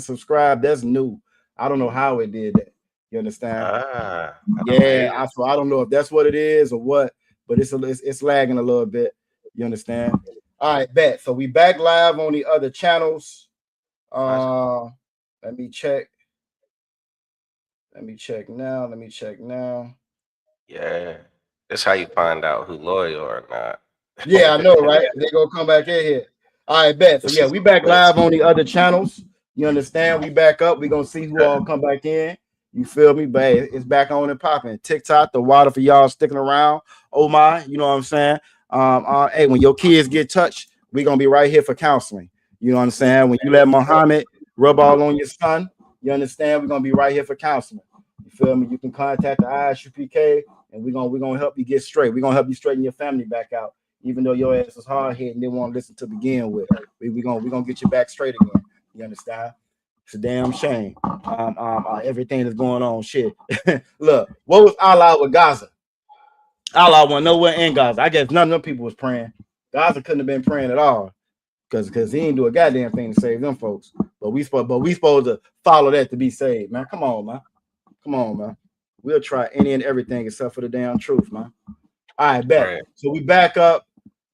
subscribe. That's new. I don't know how it did that. You understand? I don't hear Yeah, you. I don't know if that's what it is or what, but it's lagging a little bit. You understand? All right, bet. So we back live on the other channels. Gotcha. Uh, let me check. Let me check now. Let me check now. Yeah. That's how you find out who loyal or not. Yeah, I know, right? They gonna come back in here. All right, bet. So This yeah, is we back blessed. live on the other channels. You understand? We back up. We gonna see who all come back in. You feel me? But hey, it's back on and popping. TikTok, the water for y'all sticking around. Oh my, you know what I'm saying? Hey, when your kids get touched, we gonna be right here for counseling. You know what I'm saying? When you let Muhammad rub all on your son, you understand? We're gonna be right here for counseling. You feel me? You can contact the ISUPK and we're gonna help you get straight. We're gonna help you straighten your family back out even though your ass is hard headed and didn't want to listen to begin with. We're gonna get you back straight again. You understand? It's a damn shame. Everything that's going on. Shit. Look, what was Allah with Gaza? Allah went nowhere in Gaza. I guess none of them people was praying. Gaza couldn't have been praying at all. Because he ain't do a goddamn thing to save them folks. But we supposed to follow that to be saved, man. Come on, man. Come on, man. We'll try any and everything except for the damn truth, man. All right, bet. Right. So we back up.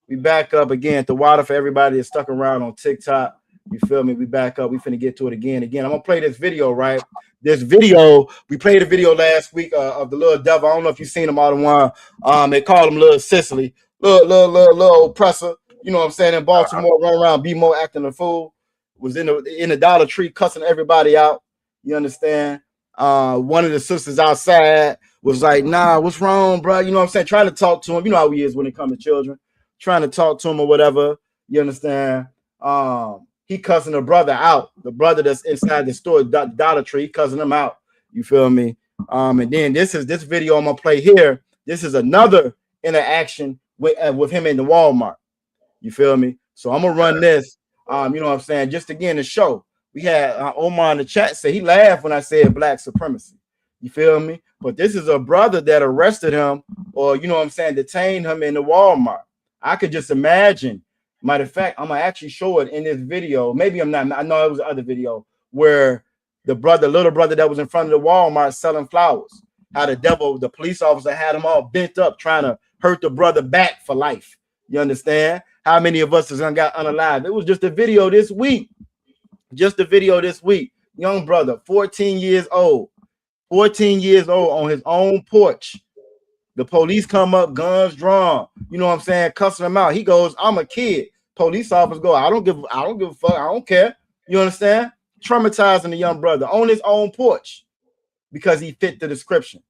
We back up again. The water for everybody that's stuck around on TikTok. You feel me? We back up. We finna get to it again. I'm gonna play this video, right? This video, we played a video last week of the little devil. I don't know if you've seen him all the one. They called him Little Sicily, little oppressor. You know what I'm saying? In Baltimore, run around, be more acting a fool. Was in the Dollar Tree cussing everybody out. You understand? One of the sisters outside was like, nah, what's wrong, bro? You know what I'm saying? Trying to talk to him. You know how he is when it comes to children. Trying to talk to him or whatever. You understand? He cussing the brother out. The brother that's inside the store, Dollar Tree, cussing him out. You feel me? And then this video I'm gonna play here. This is another interaction with him in the Walmart. You feel me? So I'm gonna run this. You know what I'm saying? Just again to show. We had Omar in the chat say he laughed when I said black supremacy. You feel me? But this is a brother that arrested him, or you know what I'm saying, detained him in the Walmart. I could just imagine. Matter of fact, I'm gonna actually show it in this video. Maybe I'm not. I know it was the other video where the little brother that was in front of the Walmart selling flowers. How the police officer had him all bent up trying to hurt the brother back for life. You understand? How many of us has got unalived? It was just a video this week. Just a video this week. Young brother, 14 years old. 14 years old on his own porch. The police come up, guns drawn. You know what I'm saying? Cussing him out. He goes, I'm a kid. Police officers go, I don't give a fuck. I don't care. You understand? Traumatizing the young brother on his own porch because he fit the description.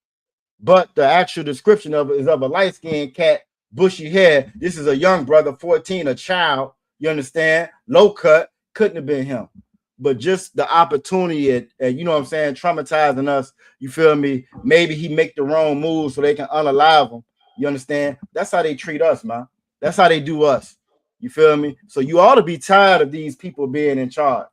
But the actual description of it is of a light-skinned cat, bushy hair. This is a young brother, 14, a child. You understand? Low cut. Couldn't have been him. But just the opportunity at you know what I'm saying, traumatizing us. You feel me? Maybe he make the wrong move so they can unalive him. You understand? That's how they treat us, man. That's how they do us. You feel me? So you ought to be tired of these people being in charge.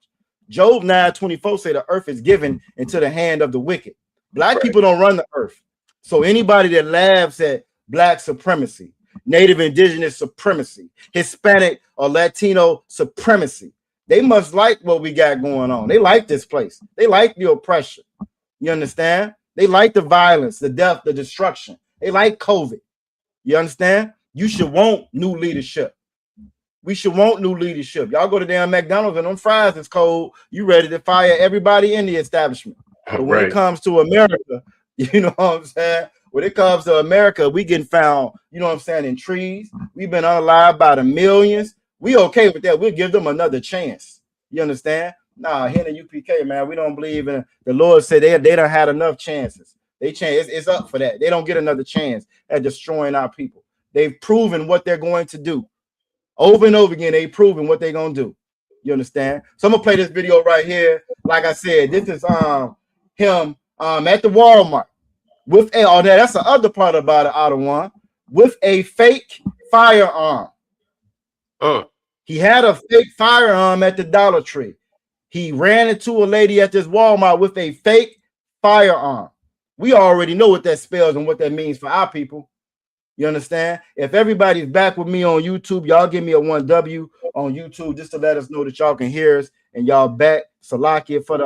Job 9:24 say the earth is given into the hand of the wicked. Black people don't run the earth. So anybody that laughs at black supremacy, Native Indigenous supremacy, Hispanic or Latino supremacy, they must like what we got going on. They like this place. They like the oppression. You understand? They like the violence, the death, the destruction. They like COVID. You understand? You should want new leadership. We should want new leadership. Y'all go to damn McDonald's and them fries is cold. You ready to fire everybody in the establishment. But when it comes to America, you know what I'm saying? When it comes to America, we getting found, you know what I'm saying, in trees. We've been unalive by the millions. We okay with that. We'll give them another chance. You understand? Nah, here in the UPK, man, we don't believe in the Lord said they don't had enough chances. It's up for that. They don't get another chance at destroying our people. They've proven what they're going to do. Over and over again, they've proven what they're gonna do. You understand? So I'm gonna play this video right here. Like I said, this is him at the Walmart with that's the other part about it, out of one, with a fake firearm. He had a fake firearm at the Dollar Tree. He ran into a lady at this Walmart with a fake firearm. We already know what that spells and what that means for our people. You understand? If everybody's back with me on YouTube, y'all give me a 1W on YouTube just to let us know that y'all can hear us and y'all back. Salakia for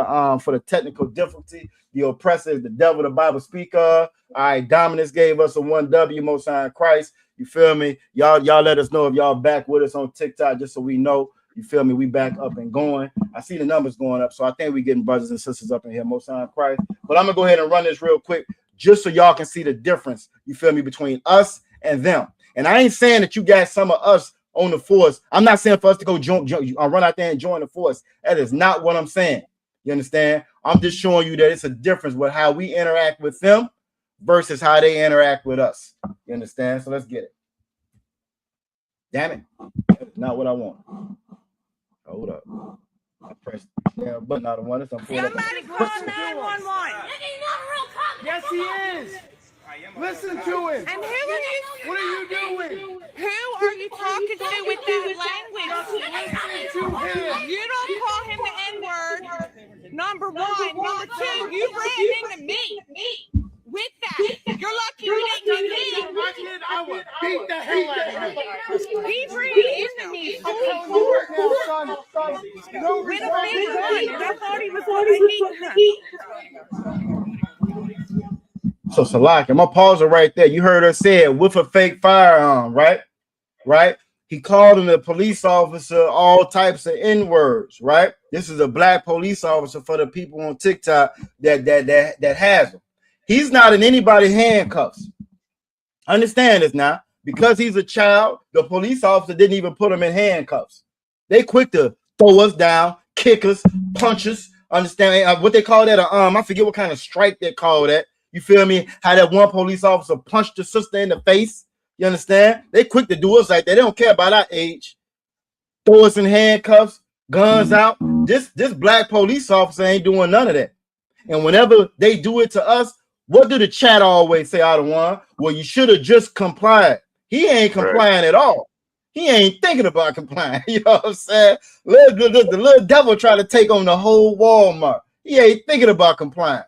the technical difficulty. The oppressor is the devil, the Bible speaker. All right, Dominus gave us a 1W, Most High in Christ. You feel me? Y'all let us know if y'all back with us on TikTok, just so we know. You feel me? We back up and going. I see the numbers going up, so I think we getting brothers and sisters up in here, Most High in Christ. But I'm gonna go ahead and run this real quick, just so y'all can see the difference. You feel me, between us and them. And I ain't saying that you got some of us on the force. I'm not saying for us to go run out there and join the force. That is not what I'm saying. You understand? I'm just showing you that it's a difference with how we interact with them versus how they interact with us. You understand? So let's get it. Damn it. That's not what I want. Hold up. I pressed the button out of one. Somebody call 911. Yes, he is. Listen to him. And who are you? What are you doing? Who are you talking to with that language? Listen to him. You don't call him the N-word. Number one. Number two, you ran into me with that. You're lucky you didn't get me. I would beat the hell out of you. He ran into me. With a big gun. I thought he was going to heat him. So Salak, I'm gonna pause it right there. You heard her say it with a fake firearm, right? Right? He called him a police officer, all types of N-words, right? This is a black police officer for the people on TikTok that has him. He's not in anybody's handcuffs. Understand this now. Because he's a child, the police officer didn't even put him in handcuffs. They quick to throw us down, kick us, punch us. Understand what they call that? I forget what kind of strike they call that. You feel me? How that one police officer punched the sister in the face. You understand? They quick to do us like that. They don't care about our age. Throw us in handcuffs, guns out. This black police officer ain't doing none of that. And whenever they do it to us, what do the chat always say out of one? Well, you should have just complied. He ain't complying at all. He ain't thinking about complying. You know what I'm saying? The little devil try to take on the whole Walmart. He ain't thinking about complying.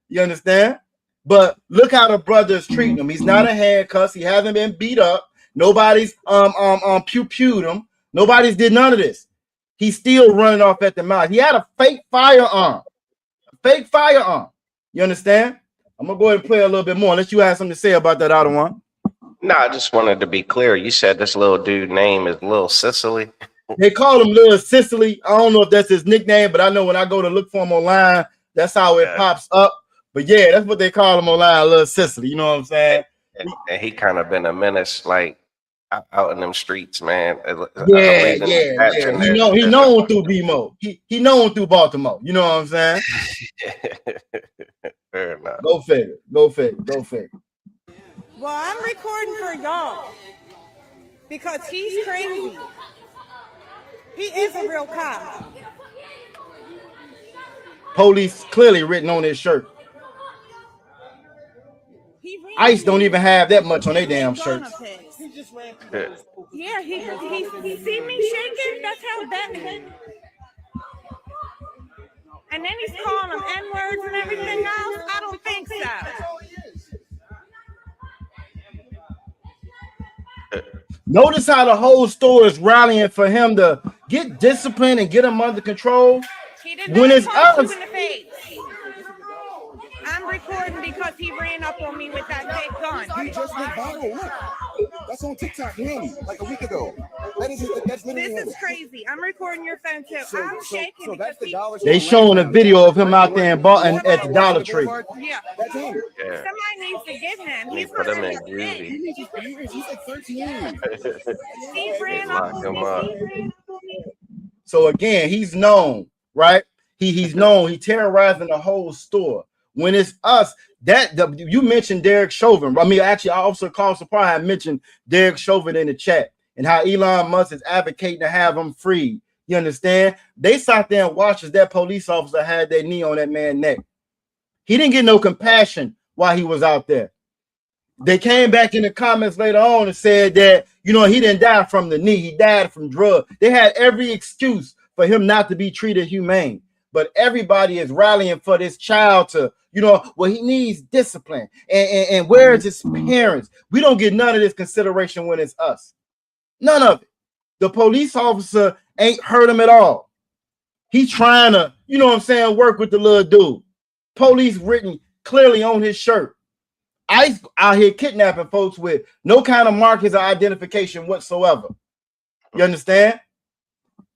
You understand? But look how the brother is treating him. He's not a handcuff. He hasn't been beat up. Nobody's pew-pewed him. Nobody's did none of this. He's still running off at the mouth. He had a fake firearm. Fake firearm. You understand? I'm gonna go ahead and play a little bit more. Unless you have something to say about that other one. No, I just wanted to be clear. You said this little dude name is Little Sicily. They call him Little Sicily. I don't know if that's his nickname, but I know when I go to look for him online, that's how it pops up. But yeah, that's what they call him online, Little Sicily. You know what I'm saying? And he kind of been a menace, like out in them streets, man. Yeah. He known through BMO. He known through Baltimore. You know what I'm saying? Fair enough. Go figure. Well, I'm recording for y'all because he's crazy. He is a real cop. Police clearly written on his shirt. ICE don't even have that much on their damn shirts. Yeah, he see me shaking. That's how that. And then he's calling them N-words and everything else. I don't think so. Notice how the whole store is rallying for him to get disciplined and get him under control. He did not punch you in the face. I'm recording because he ran up on me with that fake gun. He just went viral. Look, that's on TikTok, really, like a week ago. That's literally this is crazy. I'm recording your phone too. I'm shaking. So that's the Dollar They showing a video of him out there at the Dollar Tree. Yeah, that's him. Yeah. Somebody needs to get him. He's Put him in really juvie. He's like 13. He ran up on me. So again, he's known, right? He's known. He terrorizing the whole store. When it's us, you mentioned Derek Chauvin. I mean, actually, I also called Supply. I mentioned Derek Chauvin in the chat and how Elon Musk is advocating to have him free. You understand? They sat there and watched as that police officer had their knee on that man's neck. He didn't get no compassion while he was out there. They came back in the comments later on and said that, he didn't die from the knee. He died from drugs. They had every excuse for him not to be treated humane. But everybody is rallying for this child to, he needs discipline. And where is his parents? We don't get none of this consideration when it's us. None of it. The police officer ain't hurt him at all. He's trying to, you know what I'm saying, work with the little dude. Police written clearly on his shirt. ICE out here kidnapping folks with no kind of markers or identification whatsoever. You understand?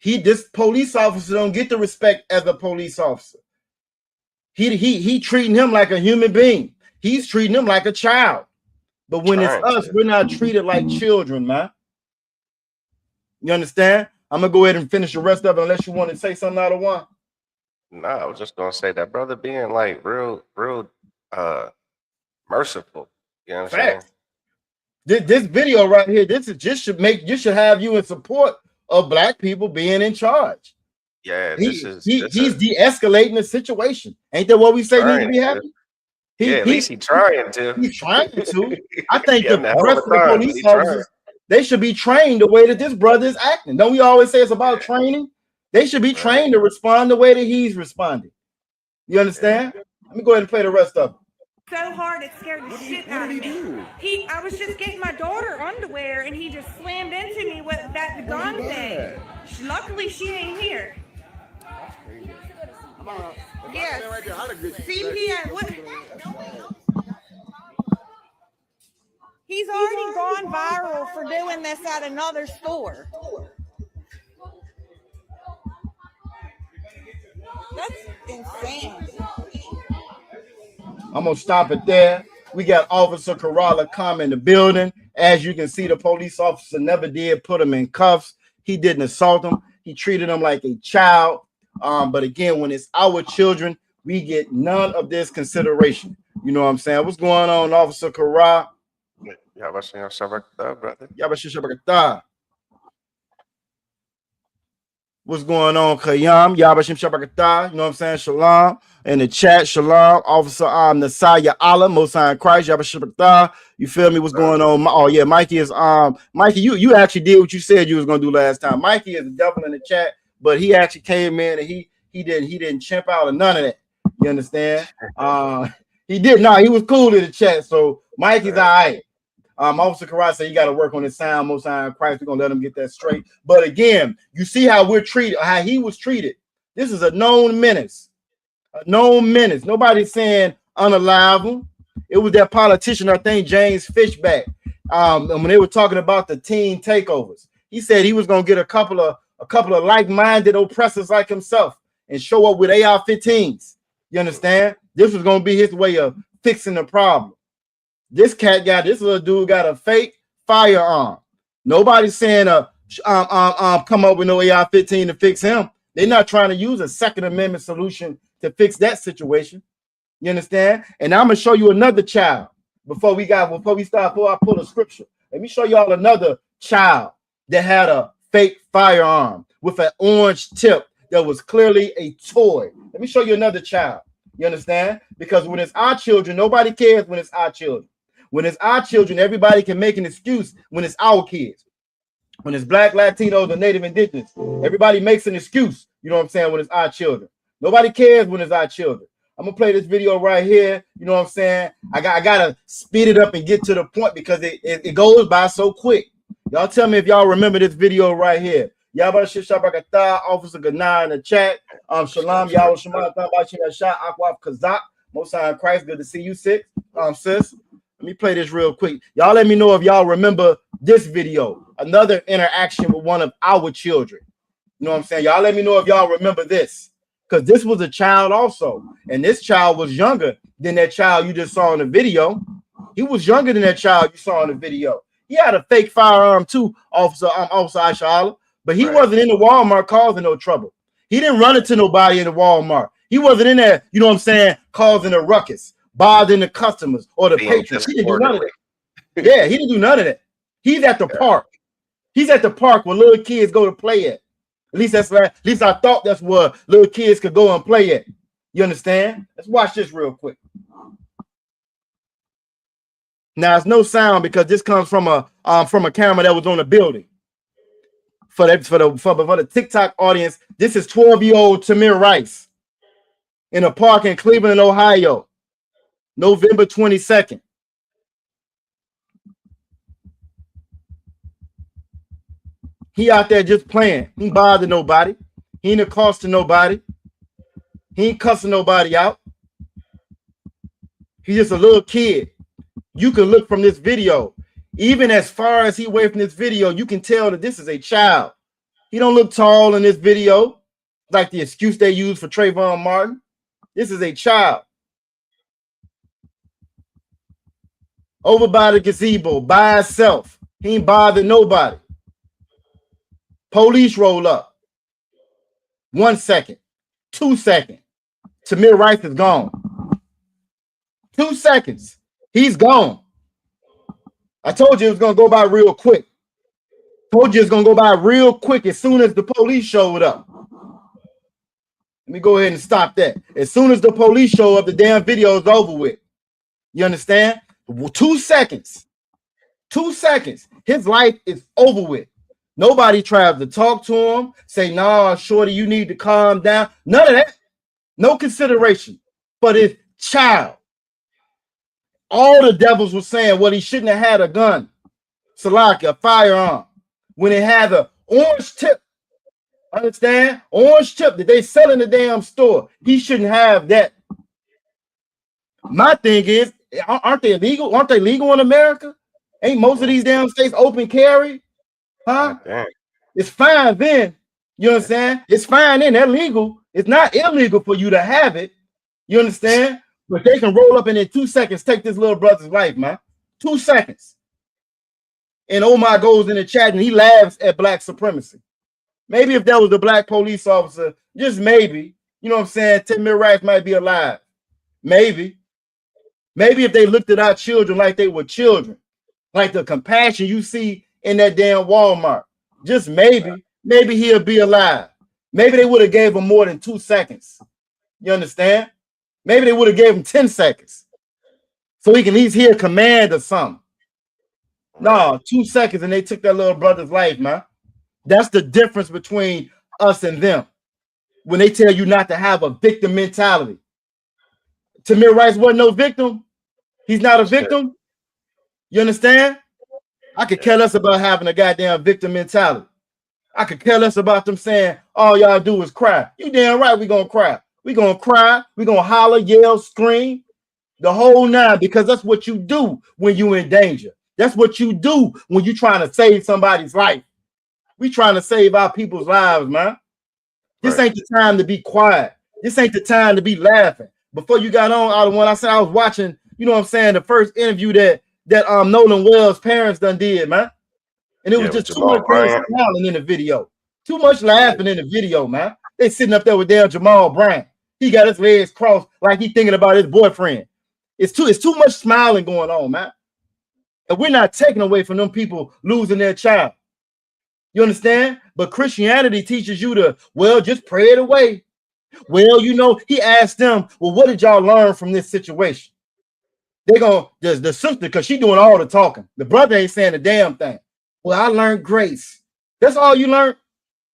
This police officer don't get the respect as a police officer. He treating him like a human being. He's treating him like a child. But when it's us, we're not treated like children, man. You understand? I'm gonna go ahead and finish the rest of it unless you want to say something out of one. No, I was just gonna say that brother being like real merciful. You know what I'm saying? This video right here, this is just should have you in support of black people being in charge. Yeah, he's de-escalating the situation. Ain't that what we say need to be happening? At least he's trying to. He's trying to. I think the rest of the police officers, they should be trained the way that this brother is acting. Don't we always say it's about training? They should be trained to respond the way that he's responding. You understand? Let me go ahead and play the rest of it. So hard it scared the shit out of me. I was just getting my daughter underwear and he just slammed into me with that gun thing. Luckily she ain't here. Yes. CPS. What? He's already gone viral for doing this at another store. That's insane. I'm gonna stop it there. We got Officer Kerala come in the building. As you can see, the police officer never did put him in cuffs. He didn't assault him. He treated him like a child. But again, when it's our children, we get none of this consideration. You know what I'm saying? What's going on, Officer Kerala? What's going on, Kayam? Yabashim Shabakata. You know what I'm saying? Shalom. In the chat, Shalom. Officer Nasaya Allah, Most High in Christ. Yabashim Shabakata. You feel me? What's going on? Oh, yeah, Mikey is Mikey, you actually did what you said you was gonna do last time. Mikey is the devil in the chat, but he actually came in and he didn't chimp out of none of that. You understand? He did not, he was cool in the chat. So Mikey's all right. Officer Karate said you got to work on his sound. Most High in Christ, we're gonna let him get that straight. But again, you see how we're treated, how he was treated. This is a known menace. A known menace. Nobody's saying unalive him. It was that politician, I think James Fishback. And when they were talking about the teen takeovers, he said he was gonna get a couple of like-minded oppressors like himself and show up with AR-15s. You understand? This was gonna be his way of fixing the problem. This little dude got a fake firearm. Nobody's saying come up with no AR-15 to fix him. They're not trying to use a Second Amendment solution to fix that situation. You understand? And I'm gonna show you another child before I pull a scripture. Let me show y'all another child that had a fake firearm with an orange tip that was clearly a toy. Let me show you another child. You understand? Because when it's our children, nobody cares when it's our children. When it's our children, everybody can make an excuse when it's our kids. When it's Black, Latinos, or Native Indigenous, everybody makes an excuse, you know what I'm saying, when it's our children. Nobody cares when it's our children. I'm going to play this video right here, you know what I'm saying? I got to speed it up and get to the point because it goes by so quick. Y'all tell me if y'all remember this video right here. Yabashim Shabakata, Officer Gana in the chat. Shalom, Yahweh Shema, Shah, Akwaf Kazak, Most High in Christ. Good to see you, sis. Let me play this real quick. Y'all let me know if y'all remember this video. Another interaction with one of our children. You know what I'm saying? Y'all let me know if y'all remember this. Because this was a child also. And this child was younger than that child you just saw in the video. He was younger than that child you saw in the video. He had a fake firearm too, Officer Aisha. But he wasn't in the Walmart causing no trouble. He didn't run into nobody in the Walmart. He wasn't in there, you know what I'm saying, causing a ruckus, bothering the customers or the patrons. He didn't do none of that. Yeah, he didn't do none of that. He's at the park. He's at the park where little kids go to play at. At least I thought that's where little kids could go and play at. You understand? Let's watch this real quick. Now it's no sound because this comes from a camera that was on the building. For the TikTok audience, this is 12-year-old Tamir Rice in a park in Cleveland, Ohio, November 22nd. He out there just playing. He ain't bothered nobody. He ain't accosting nobody. He ain't cussing nobody out. He's just a little kid. You can look from this video, even as far as he away from this video, you can tell that this is a child. He don't look tall in this video, like the excuse they use for Trayvon Martin. This is a child. Over by the gazebo, by himself. He ain't bothered nobody. Police roll up. 1 second, 2 seconds. Tamir Rice is gone. 2 seconds. He's gone. I told you it was going to go by real quick. Told you it's going to go by real quick as soon as the police showed up. Let me go ahead and stop that. As soon as the police show up, the damn video is over with. You understand? 2 seconds. 2 seconds. His life is over with. Nobody tries to talk to him, say, nah, shorty, you need to calm down. None of that. No consideration. But his child. All the devils were saying, well, he shouldn't have had a gun. Salaki, a firearm. When it had an orange tip. Understand? Orange tip that they sell in the damn store. He shouldn't have that. My thing is, aren't they illegal? Aren't they legal in America? Ain't most of these damn states open carry? Huh? It's fine then. You understand? It's fine then. They're legal. It's not illegal for you to have it. You understand? But they can roll up and in 2 seconds take this little brother's life, man. 2 seconds. And Omar goes in the chat and he laughs at black supremacy. Maybe if that was the black police officer, just maybe, you know what I'm saying, Tamir Rice might be alive. Maybe. Maybe if they looked at our children like they were children, like the compassion you see in that damn Walmart, just maybe he'll be alive. Maybe they would have gave him more than 2 seconds. You understand? Maybe they would have gave him 10 seconds so he can at least hear command or something. No, 2 seconds and they took that little brother's life, man. That's the difference between us and them. When they tell you not to have a victim mentality. Tamir Rice wasn't no victim. He's not a victim. You understand? I could care less about having a goddamn victim mentality. I could care less about them saying all y'all do is cry. You damn right we gonna cry. We gonna cry. We gonna holler, yell, scream, the whole nine, because that's what you do when you in danger. That's what you do when you trying to save somebody's life. We trying to save our people's lives, man. This ain't the time to be quiet. This ain't the time to be laughing. Before you got on, when I said I was watching, you know what I'm saying, the first interview that Nolan Wells' parents done did, man. And it was just too much smiling in the video. Too much laughing in the video, man. They sitting up there with damn Jamal Bryant. He got his legs crossed like he thinking about his boyfriend. It's too much smiling going on, man. And we're not taking away from them people losing their child. You understand? But Christianity teaches you to, well, just pray it away. Well, you know, he asked them, well, what did y'all learn from this situation? They're going to, the sister, because she doing all the talking. The brother ain't saying a damn thing. Well, I learned grace. That's all you learned?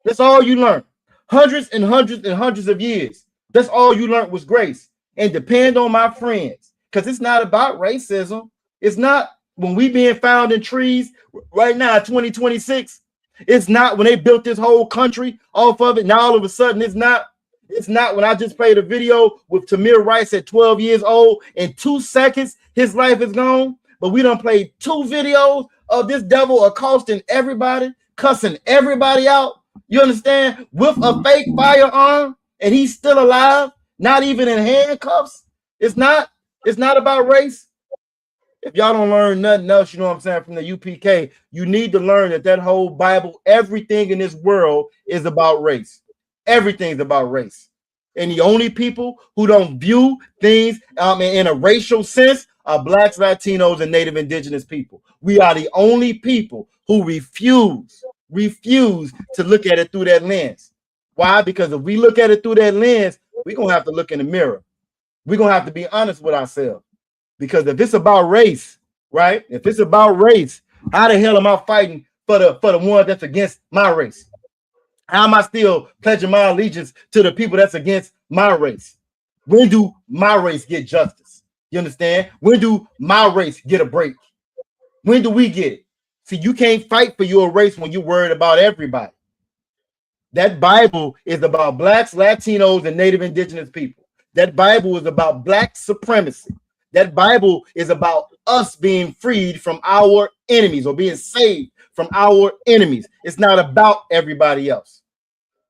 That's all you learned. Hundreds and hundreds and hundreds of years. That's all you learned was grace. And depend on my friends, because it's not about racism. It's not when we being found in trees right now, 2026. It's not when they built this whole country off of it. Now all of a sudden it's not. It's not when I just played a video with Tamir Rice at 12 years old. In 2 seconds, his life is gone. But we done played 2 videos of this devil accosting everybody, cussing everybody out. You understand? With a fake firearm, and he's still alive, not even in handcuffs. It's not about race. If y'all don't learn nothing else, you know what I'm saying, from the UPK, you need to learn that whole Bible, everything in this world is about race. Everything's about race. And the only people who don't view things in a racial sense are blacks, Latinos, and Native Indigenous people. We are the only people who refuse to look at it through that lens. Why? Because if we look at it through that lens, we're going to have to look in the mirror. We're going to have to be honest with ourselves. Because if it's about race, right? If it's about race, how the hell am I fighting for the one that's against my race? How am I still pledging my allegiance to the people that's against my race? When do my race get justice? You understand? When do my race get a break? When do we get it? See, you can't fight for your race when you're worried about everybody. That Bible is about blacks, Latinos, and Native Indigenous people. That Bible is about black supremacy. That Bible is about us being freed from our enemies or being saved from our enemies. It's not about everybody else.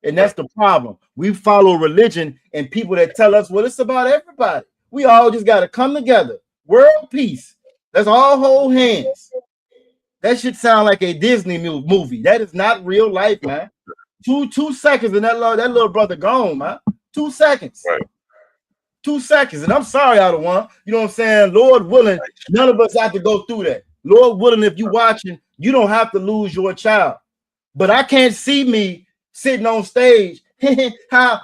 And that's the problem. We follow religion and people that tell us, well, it's about everybody. We all just got to come together. World peace. Let's all hold hands. That should sound like a Disney movie. That is not real life, man. Two seconds and that little brother gone, man. 2 seconds. Right. 2 seconds. And I'm sorry, out of one. You know what I'm saying? Lord willing, none of us have to go through that. Lord willing, if you're watching, you don't have to lose your child. But I can't see me sitting on stage,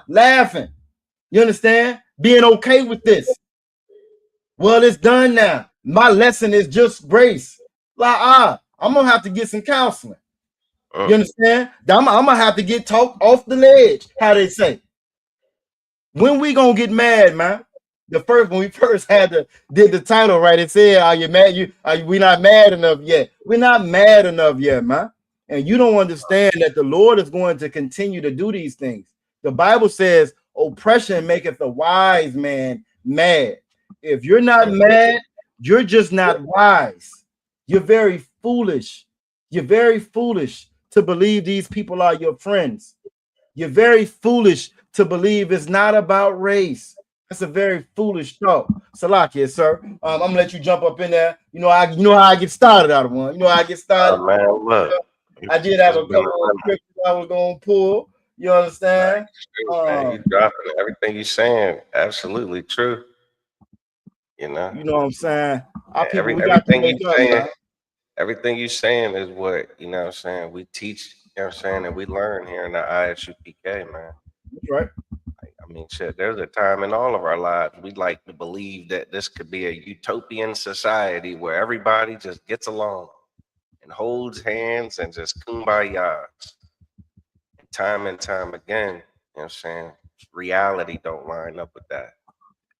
laughing. You understand? Being okay with this. Well, it's done now. My lesson is just grace. I'm gonna have to get some counseling. You understand? I'm gonna have to get talked off the ledge, how they say. When we gonna get mad, man? When we first did the title, right? It said, "Are you mad? We not mad enough yet? We're not mad enough yet, man." And you don't understand that the Lord is going to continue to do these things. The Bible says, "Oppression maketh the wise man mad." If you're not mad, you're just not wise. You're very foolish. You're very foolish to believe these people are your friends. You're very foolish to believe it's not about race. That's a very foolish thought. Salakia, sir. I'm gonna let you jump up in there. You know how I get started, out of one. You know how I get started. Man, look. I did have a couple of scriptures I was gonna pull. You understand? Man, you dropping everything you're saying. Absolutely true. You know what I'm saying? Everything you're saying is what, you know what I'm saying, we teach, you know what I'm saying, and we learn here in the ISUPK, man. That's right. I mean, shit, there's a time in all of our lives we'd like to believe that this could be a utopian society where everybody just gets along and holds hands and just kumbaya. Time and time again, you know what I'm saying, reality don't line up with that.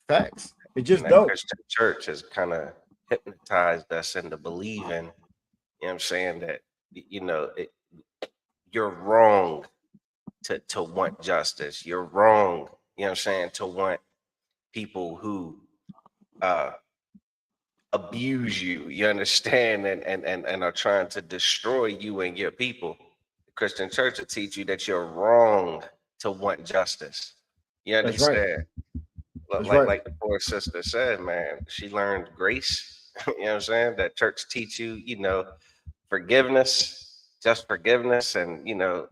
Facts. It just don't. Christian church has kind of hypnotized us into believing, you know what I'm saying, that, you know, you're wrong to want justice. You're wrong, you know what I'm saying, to want people who abuse you, you understand, and are trying to destroy you and your people. The Christian church will teach you that you're wrong to want justice. You understand? Like the poor sister said, man, she learned grace. You know what I'm saying? That church teach you, you know, forgiveness, just forgiveness, and, you know,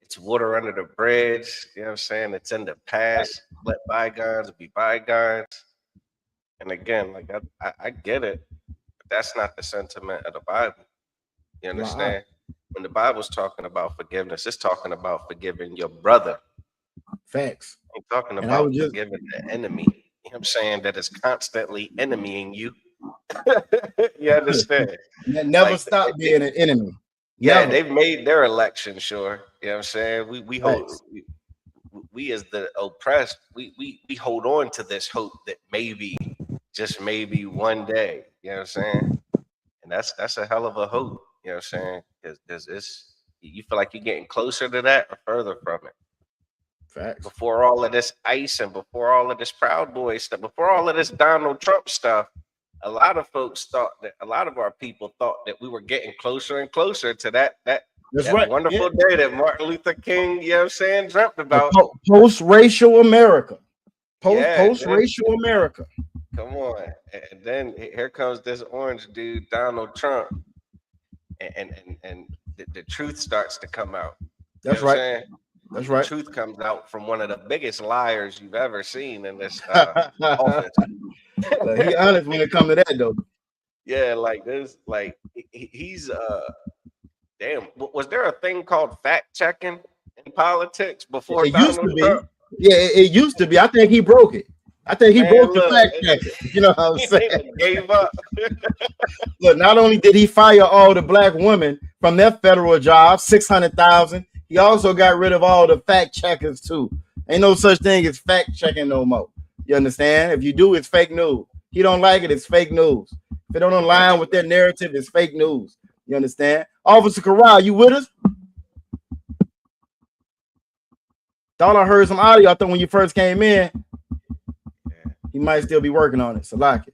it's water under the bridge. You know what I'm saying? It's in the past. Let bygones be bygones. And again, like I get it, but that's not the sentiment of the Bible. You understand? When the Bible's talking about forgiveness, it's talking about forgiving your brother. Facts. I'm talking about forgiving the enemy. You know what I'm saying? That is constantly enemying you. You understand? Never stop being an enemy. Yeah, they've made their election sure. You know what I'm saying? We hold we as the oppressed, we hold on to this hope that maybe, just maybe one day, you know what I'm saying? And that's a hell of a hope, you know what I'm saying? Because it's, you feel like you're getting closer to that or further from it. Facts. Before all of this ICE and before all of this Proud Boy stuff, before all of this Donald Trump stuff, a lot of folks thought that, a lot of our people thought that we were getting closer and closer to that wonderful day that Martin Luther King, you know what I'm saying, dreamt about. Post-racial America. Post-racial America. Come on. And then here comes this orange dude, Donald Trump. And the truth starts to come out. That's right. That's right. The truth comes out from one of the biggest liars you've ever seen in this office. He honest when it comes to that, though. Yeah, like this, like he's damn. Was there a thing called fact checking in politics before it used to be? Yeah, it used to be. I think he broke it. I think he broke the fact check. You know what I'm saying? Gave up. Look, not only did he fire all the black women from their federal jobs, 600,000, he also got rid of all the fact checkers too. Ain't no such thing as fact checking no more. You understand? If you do, it's fake news. He don't like it, it's fake news. If it don't align with their narrative, it's fake news. You understand? Officer Corral, you with us? Thought I heard some audio. I thought when you first came in, he might still be working on it. So like it.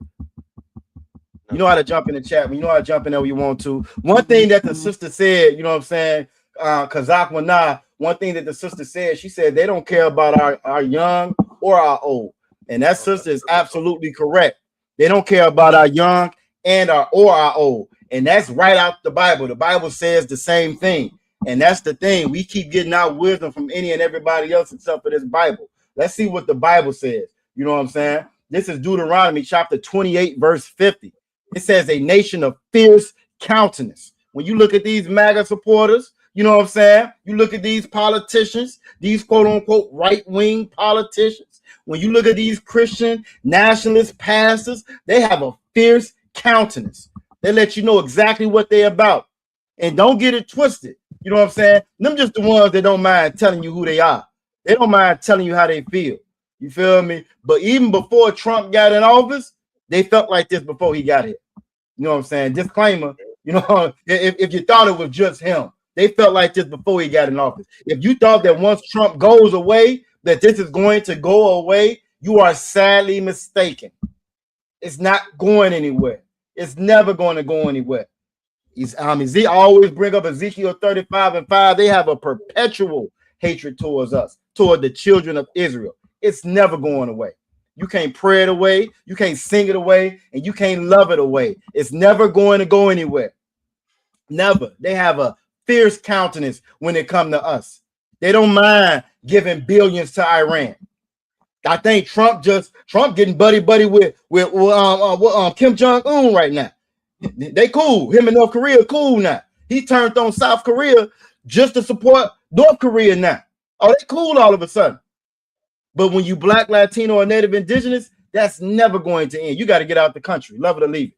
You know how to jump in the chat. You know how to jump in there when you want to. One thing that the sister said, you know what I'm saying? Kazakwana, one thing that the sister said, she said they don't care about our young or our old. And that sister is absolutely correct. They don't care about our young and our old. And that's right out the Bible. The Bible says the same thing. And that's the thing. We keep getting our wisdom from any and everybody else except for this Bible. Let's see what the Bible says. You know what I'm saying? This is Deuteronomy chapter 28, verse 50. It says a nation of fierce countenance. When you look at these MAGA supporters, you know what I'm saying? You look at these politicians, these quote unquote right-wing politicians. When you look at these Christian nationalist pastors, they have a fierce countenance. They let you know exactly what they're about. And don't get it twisted. You know what I'm saying? Them just the ones that don't mind telling you who they are. They don't mind telling you how they feel. You feel me? But even before Trump got in office, they felt like this before he got here. You know what I'm saying? Disclaimer, you know, if you thought it was just him, they felt like this before he got in office. If you thought that once Trump goes away, that this is going to go away, you are sadly mistaken. It's not going anywhere. It's never going to go anywhere. I always bring up Ezekiel 35:5. They have a perpetual hatred towards us, toward the children of Israel. It's never going away. You can't pray it away, you can't sing it away, and you can't love it away. It's never going to go anywhere. Never. They have a fierce countenance when it comes to us. They don't mind giving billions to Iran. I think Trump getting buddy with Kim Jong-un right now. They cool. Him and North Korea cool now. He turned on South Korea just to support North Korea now. Oh, they cool all of a sudden. But when you Black, Latino, or Native Indigenous, that's never going to end. You got to get out the country. Love it or leave it.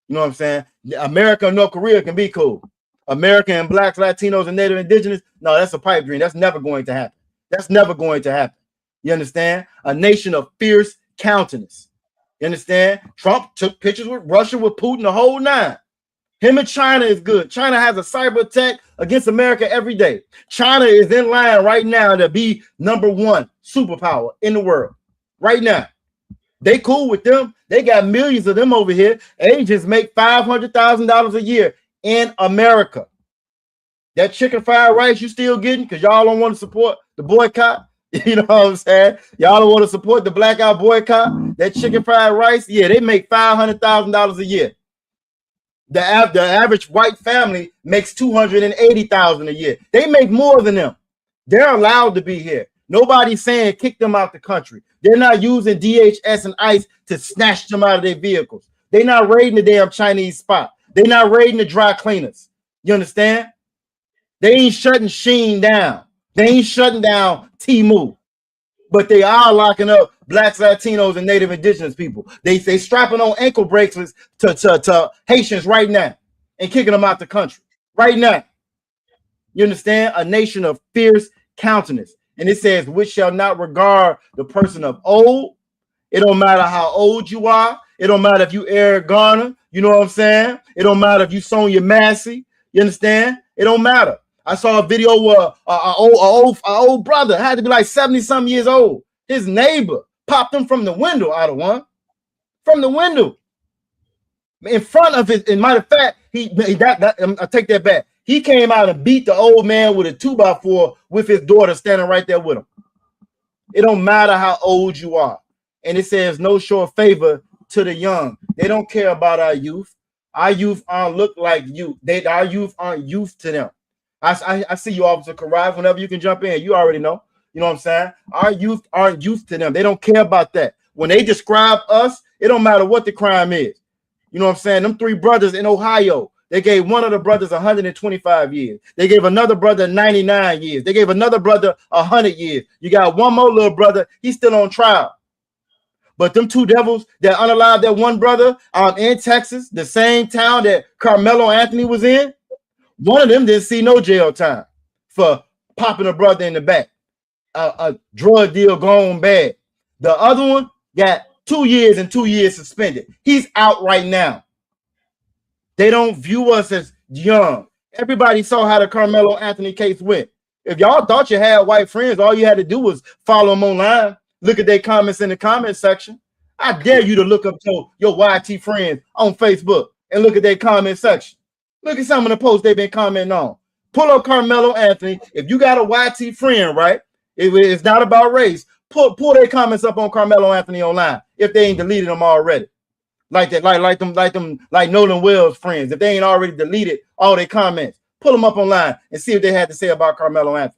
You know what I'm saying? America and North Korea can be cool. America and Blacks, Latinos, and Native Indigenous, no, that's a pipe dream. That's never going to happen. That's never going to happen. You understand? A nation of fierce countenance. You understand? Trump took pictures with Russia, with Putin, the whole nine. Him and China is good. China has a cyber attack against America every day. China is in line right now to be #1 superpower in the world. Right now. They cool with them. They got millions of them over here. They just make $500,000 a year in America. That chicken fried rice you still getting because y'all don't want to support the boycott. You know what I'm saying? Y'all don't want to support the blackout boycott. That chicken fried rice, yeah, they make $500,000 a year. The average white family makes $280,000 a year. They make more than them. They're allowed to be here. Nobody's saying kick them out the country. They're not using DHS and ICE to snatch them out of their vehicles. They're not raiding the damn Chinese spot. They're not raiding the dry cleaners. You understand? They ain't shutting Sheen down. They ain't shutting down Temu. But they are locking up Blacks, Latinos, and Native Indigenous people. They strapping on ankle bracelets to Haitians right now and kicking them out the country right now. You understand? A nation of fierce countenance. And it says, which shall not regard the person of old. It don't matter how old you are. It don't matter if you Eric Garner. You know what I'm saying? It don't matter if you Sonia Massey. You understand? It don't matter. I saw a video where an old brother had to be like 70-something years old. His neighbor popped him from the window out of one. From the window. In front of his, and matter of fact, I take that back. He came out and beat the old man with a 2x4 with his daughter standing right there with him. It don't matter how old you are. And it says no short favor to the young. They don't care about our youth. Our youth aren't look like you. Our youth aren't youth to them. I see you, Officer Karai. Whenever you can jump in, you already know. You know what I'm saying? Our youth aren't youth to them. They don't care about that. When they describe us, it don't matter what the crime is. You know what I'm saying? Them 3 brothers in Ohio, they gave one of the brothers 125 years. They gave another brother 99 years. They gave another brother 100 years. You got one more little brother. He's still on trial. But them 2 devils that unalived that one brother in Texas, the same town that Carmelo Anthony was in, one of them didn't see no jail time for popping a brother in the back. A drug deal gone bad. The other one got 2 years and 2 years suspended. He's out right now. They don't view us as young. Everybody saw how the Carmelo Anthony case went. If y'all thought you had white friends, all you had to do was follow them online. Look at their comments in the comment section. I dare you to look up your YT friends on Facebook and look at their comment section. Look at some of the posts they've been commenting on. Pull up Carmelo Anthony. If you got a YT friend, right? It's not about race. Pull their comments up on Carmelo Anthony online if they ain't deleted them already. Like that, like Nolan Wells friends. If they ain't already deleted all their comments, pull them up online and see what they had to say about Carmelo Anthony.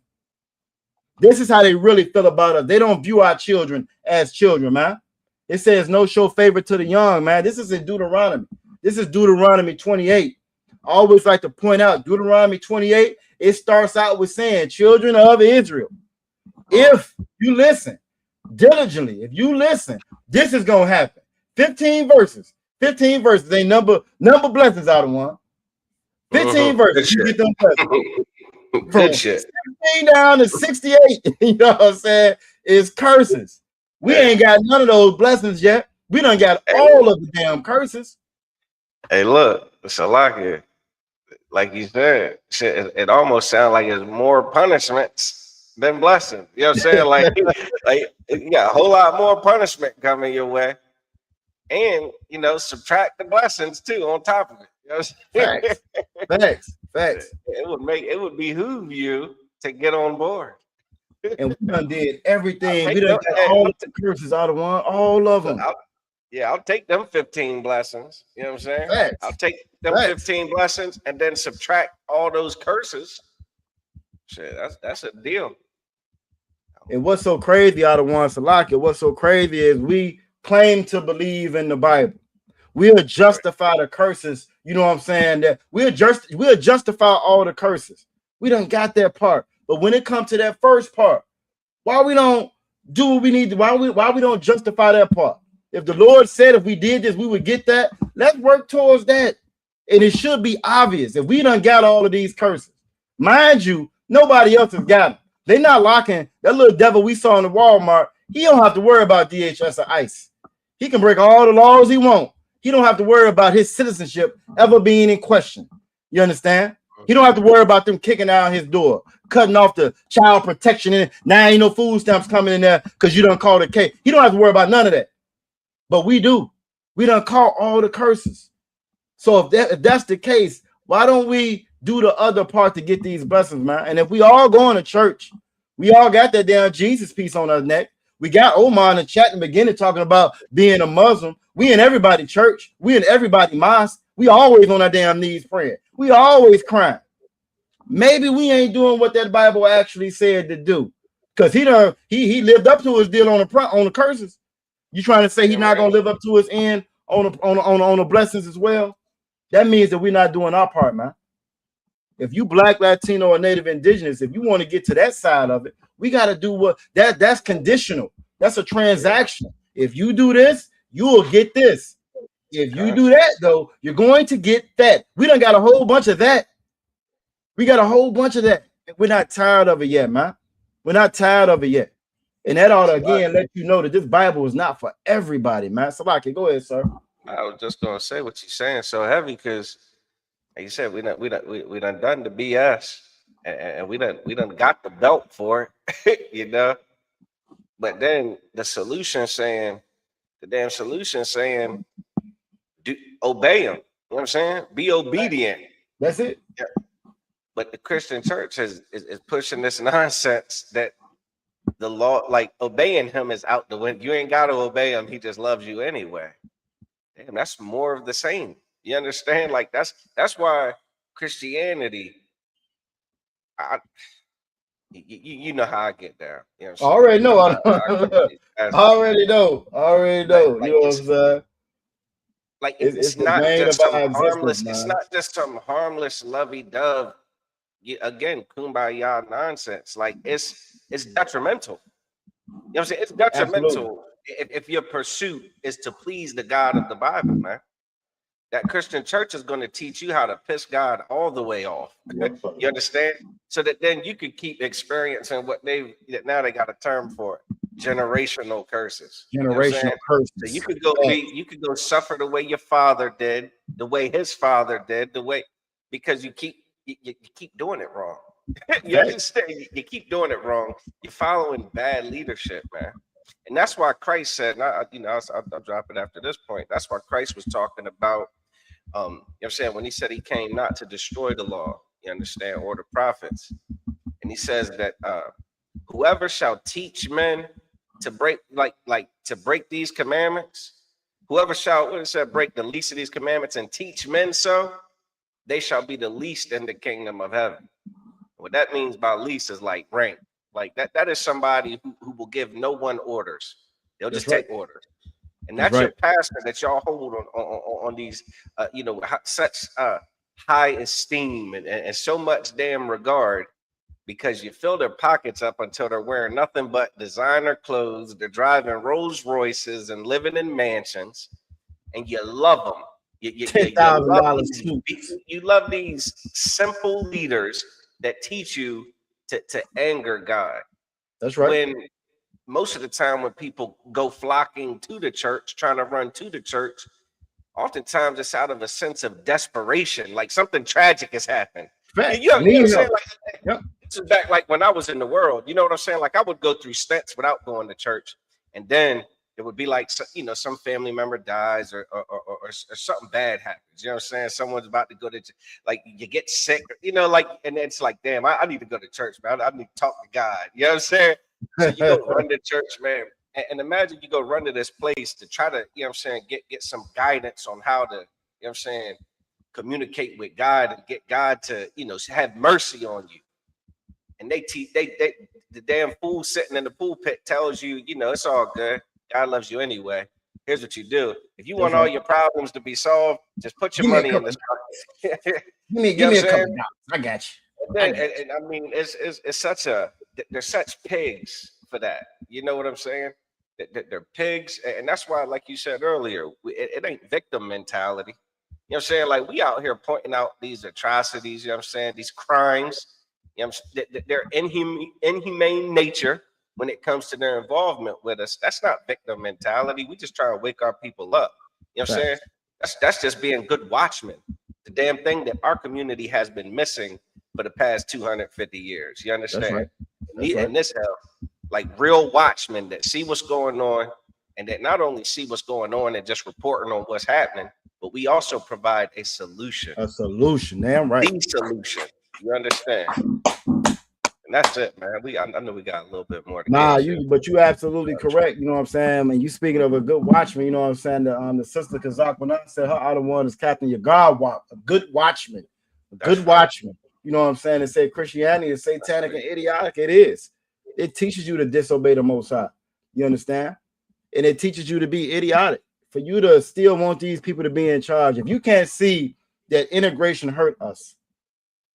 This is how they really feel about us. They don't view our children as children, man. It says no show favor to the young, man. This is in Deuteronomy. This is Deuteronomy 28. I always like to point out Deuteronomy 28. It starts out with saying, children of Israel, if you listen diligently, if you listen, this is going to happen. 15 verses. 15 verses. They number blessings out of one. 15 verses. You get them blessings. Good shit. 16 down to 68. You know what I'm saying? Is curses. We ain't got none of those blessings yet. We done got all of the damn curses. Hey, look, it's a lot here. Like you said, it almost sounds like it's more punishments than blessings. You know what I'm saying? Like you got a whole lot more punishment coming your way. And subtract the blessings too on top of it. You know what I'm saying? Facts. It would behoove you to get on board. And we done did everything. We done got all of the curses out of one, all of them. I'll take them 15 blessings. You know what I'm saying? Facts. I'll take them 15 blessings and then subtract all those curses. Shit, that's a deal. And what's so crazy out of one, Salakia, what's so crazy is we claim to believe in the Bible. We'll justify the curses. You know what I'm saying? That we'll justify all the curses. We done got that part. But when it comes to that first part, why we don't do what we need to, why we don't justify that part? If the Lord said if we did this, we would get that, let's work towards that. And it should be obvious if we done got all of these curses. Mind you, nobody else has got them. They're not locking that little devil we saw in the Walmart. He don't have to worry about DHS or ICE. He can break all the laws he wants. He don't have to worry about his citizenship ever being in question. You understand? He don't have to worry about them kicking out his door, cutting off the child protection. And now ain't no food stamps coming in there because you don't call the case. He don't have to worry about none of that. But we do. We done caught all the curses. So if that's the case, why don't we do the other part to get these blessings, man? And if we all going to church, we all got that damn Jesus piece on our neck. We got Omar in the chat in the beginning talking about being a Muslim. We in everybody church. We in everybody mosque. We always on our damn knees praying. We always crying. Maybe we ain't doing what that Bible actually said to do. Because he lived up to his deal on the curses. You trying to say he's not gonna live up to his end on the blessings as well? That means that we're not doing our part, man. If you Black, Latino, or Native Indigenous, if you want to get to that side of it, we got to do what that's conditional. That's a transaction. If you do this, you will get this. If you do that, though, you're going to get that. We done got a whole bunch of that. We got a whole bunch of that. We're not tired of it yet, man. We're not tired of it yet. And that ought to again let you know that this Bible is not for everybody, man. Salaki, go ahead, sir. I was just gonna say what you're saying so heavy because, like you said, we done done the BS and we done got the belt for it, you know. But then the solution saying, obey him. You know what I'm saying? Be obedient. That's it. Yeah. But the Christian church is pushing this nonsense that the law, like obeying him, is out the window. You ain't got to obey him. He just loves you anyway. Damn, that's more of the same. You understand? Like that's why Christianity. You know how I get down. You know I already know. I already know. You know what I'm saying? Like it's not just some harmless. It's not just some harmless lovey-dove. Again, kumbaya nonsense. Like it's detrimental. You know what I'm saying? It's detrimental if your pursuit is to please the God of the Bible, man. That Christian church is going to teach you how to piss God all the way off. You understand? So that then you could keep experiencing what now they got a term for it. Generational curses. Generational curses. So you could go suffer the way your father did, the way his father did, because you keep doing it wrong. You understand? You keep doing it wrong. You're following bad leadership, man. And that's why Christ said, I'll drop it after this point. That's why Christ was talking about, you know what I'm saying, when he said he came not to destroy the law, you understand, or the prophets. And he says that whoever shall teach men to break, to break these commandments, whoever shall, what it said, break the least of these commandments and teach men so, they shall be the least in the kingdom of heaven. What that means by least is like rank. Like that is somebody who will give no one orders. They'll just take orders. And that's your pastor that y'all hold on these, such high esteem and so much damn regard, because you fill their pockets up until they're wearing nothing but designer clothes. They're driving Rolls Royces and living in mansions, and you love them. You love these simple leaders that teach you to anger God. That's right. When most of the time when people go flocking to the church, trying to run to the church, oftentimes it's out of a sense of desperation, like something tragic has happened. You know what I'm saying? Like, this is back like when I was in the world. You know what I'm saying? Like I would go through stints without going to church, and then it would be like, some family member dies or something bad happens. You know what I'm saying? Someone's about to go to, like, you get sick, and it's like, damn, I need to go to church, man. I need to talk to God. You know what I'm saying? So you go run to church, man. And imagine you go run to this place to try to, you know what I'm saying, get some guidance on how to, you know what I'm saying, communicate with God and get God to, have mercy on you. And the damn fool sitting in the pulpit tells you, it's all good. God loves you anyway. Here's what you do. If you want all your problems to be solved, just put your money in this pocket. Give me a couple dollars. I got you. And I mean, it's such they're such pigs for that. You know what I'm saying? They're pigs. And that's why, like you said earlier, it ain't victim mentality. You know what I'm saying? Like, we out here pointing out these atrocities, you know what I'm saying? These crimes, their inhumane nature. When it comes to their involvement with us, that's not victim mentality. We just try to wake our people up. You know what I'm saying? That's just being good watchmen. The damn thing that our community has been missing for the past 250 years. You understand? In this hell, like real watchmen that see what's going on, and that not only see what's going on and just reporting on what's happening, but we also provide a solution. A solution, damn right. The solution. You understand? And that's it, man. I know we got a little bit more to get. But you absolutely correct. You know what I'm saying? And you speaking of a good watchman, you know what I'm saying? The sister Kazakwana said her other one is Captain Yagar, a good watchman. Watchman. You know what I'm saying? And say Christianity is satanic and idiotic. It is. It teaches you to disobey the Most High. You understand? And it teaches you to be idiotic. For you to still want these people to be in charge. If you can't see that integration hurt us.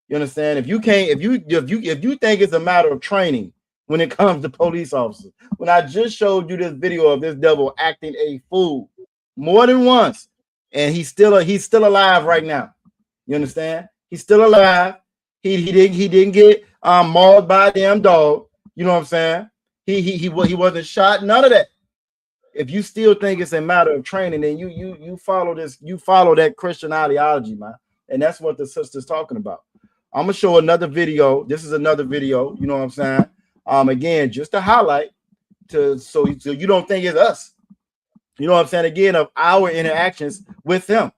You understand? If you think it's a matter of training when it comes to police officers, when I just showed you this video of this devil acting a fool more than once, and he's still alive right now. You understand? He's still alive. He didn't get mauled by a damn dog. You know what I'm saying? He wasn't shot. None of that. If you still think it's a matter of training, then you follow that Christian ideology, man. And that's what the sister's talking about. I'm gonna show another video. This is another video, you know what I'm saying? Again, just to highlight so you don't think it's us. You know what I'm saying? Again, of our interactions with them.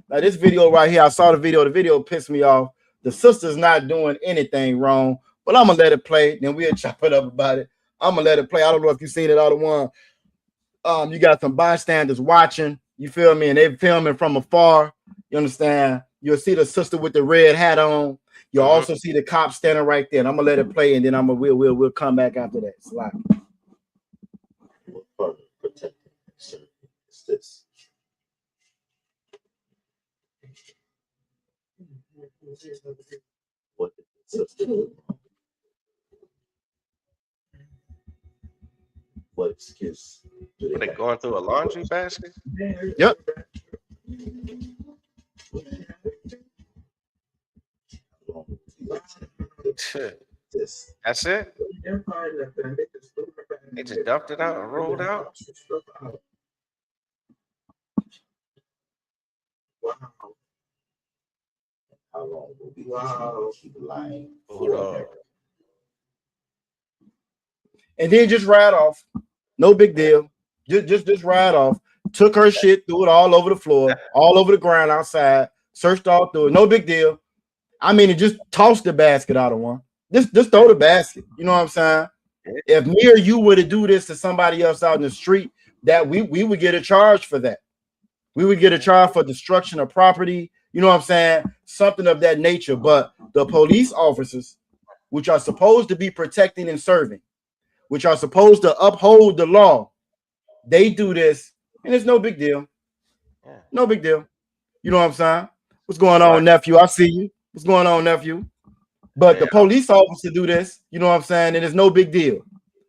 Now, this video right here, I saw the video pissed me off. The sister's not doing anything wrong, but I'm gonna let it play, then we'll chop it up about it. I'm gonna let it play. I don't know if you've seen it, all the one. You got some bystanders watching, you feel me, and they're filming from afar. You understand? You'll see the sister with the red hat on. You'll also see the cop standing right there. And I'm gonna let it play, and then we'll come back after that. Slide. What part of protecting is this? What did the sister do? What excuse do they going through a laundry basket? Yep. That's it. They just dumped it out and rolled out. Wow. long will we continue to keep lying Hold for on. America? And then just ride off. No big deal. Just ride off. Took her shit, threw it all over the floor, all over the ground outside, searched all through it. No big deal. I mean, it just tossed the basket out of one. Just throw the basket. You know what I'm saying? If me or you were to do this to somebody else out in the street, that we would get a charge for that. We would get a charge for destruction of property. You know what I'm saying? Something of that nature. But the police officers, which are supposed to be protecting and serving, which are supposed to uphold the law, they do this, and it's no big deal. No big deal. You know what I'm saying? What's going on, nephew? I see you. What's going on, nephew? But the police officer do this, you know what I'm saying? And it's no big deal.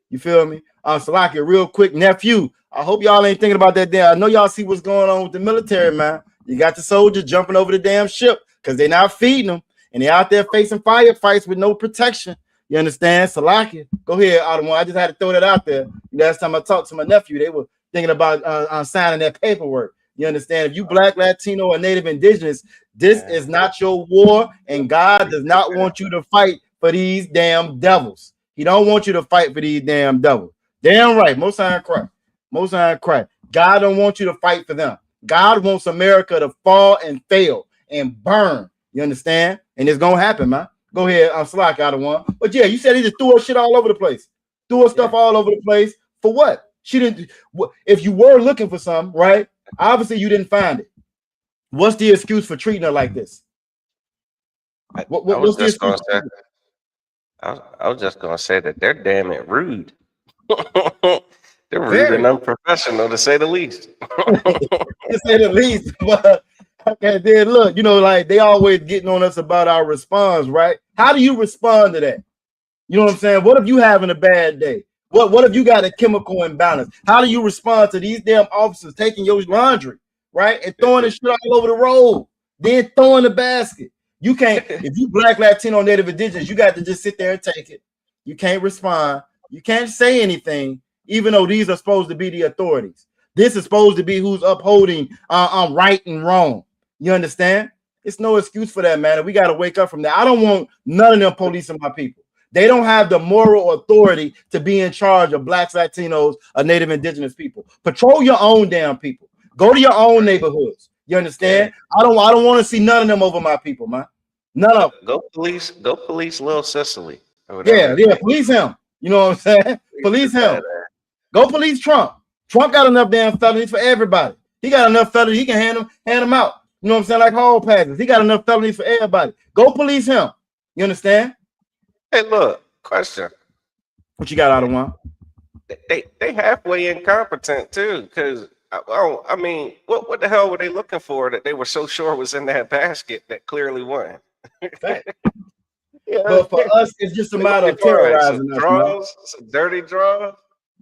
You feel me? Salaki, real quick, nephew. I hope y'all ain't thinking about that there. I know y'all see what's going on with the military, man. You got the soldiers jumping over the damn ship because they're not feeding them, and they're out there facing firefights with no protection. You understand? Salaki, go ahead, Autumn. I just had to throw that out there. Last time I talked to my nephew, they were thinking about signing that paperwork. You understand? If you Black, Latino, or Native Indigenous, this is not your war, and God does not want you to fight for these damn devils. He don't want you to fight for these damn devils. Damn right. Most High Christ. Most High Christ. God don't want you to fight for them. God wants America to fall and fail and burn. You understand? And it's gonna happen, man. Go ahead, I'm Slack out of one. But yeah, you said he just threw her shit all over the place. Threw her stuff all over the place. For what? She didn't. If you were looking for something, right? Obviously, you didn't find it. What's the excuse for treating her like this? What's the excuse? I was just gonna say that they're damn it rude. They're rude and unprofessional, to say the least. To say the least. But okay, then look, you know, like they always getting on us about our response, right? How do you respond to that? You know what I'm saying? What if you having a bad day? What if you got a chemical imbalance? How do you respond to these damn officers taking your laundry, right? And throwing the shit all over the road, then throwing the basket. You can't, if you Black, Latino, Native Indigenous, you got to just sit there and take it. You can't respond. You can't say anything, even though these are supposed to be the authorities. This is supposed to be who's upholding right and wrong. You understand? It's no excuse for that, man. We got to wake up from that. I don't want none of them policing my people. They don't have the moral authority to be in charge of Blacks, Latinos, or Native Indigenous people. Patrol your own damn people. Go to your own neighborhoods. You understand? Yeah. I don't want to see none of them over my people, man. None of them. Go police Lil Cicely. Yeah, police him. You know what I'm saying? Police him. Go police Trump. Trump got enough damn felonies for everybody. He got enough felonies. He can hand them out. You know what I'm saying? Like hall passes. He got enough felonies for everybody. Go police him. You understand? Hey, look, question. What you got out of one? They halfway incompetent too, because I mean, what the hell were they looking for that they were so sure was in that basket that clearly won? Yeah, but for us, it's just a matter of terrorizing us. Draws, some dirty draws.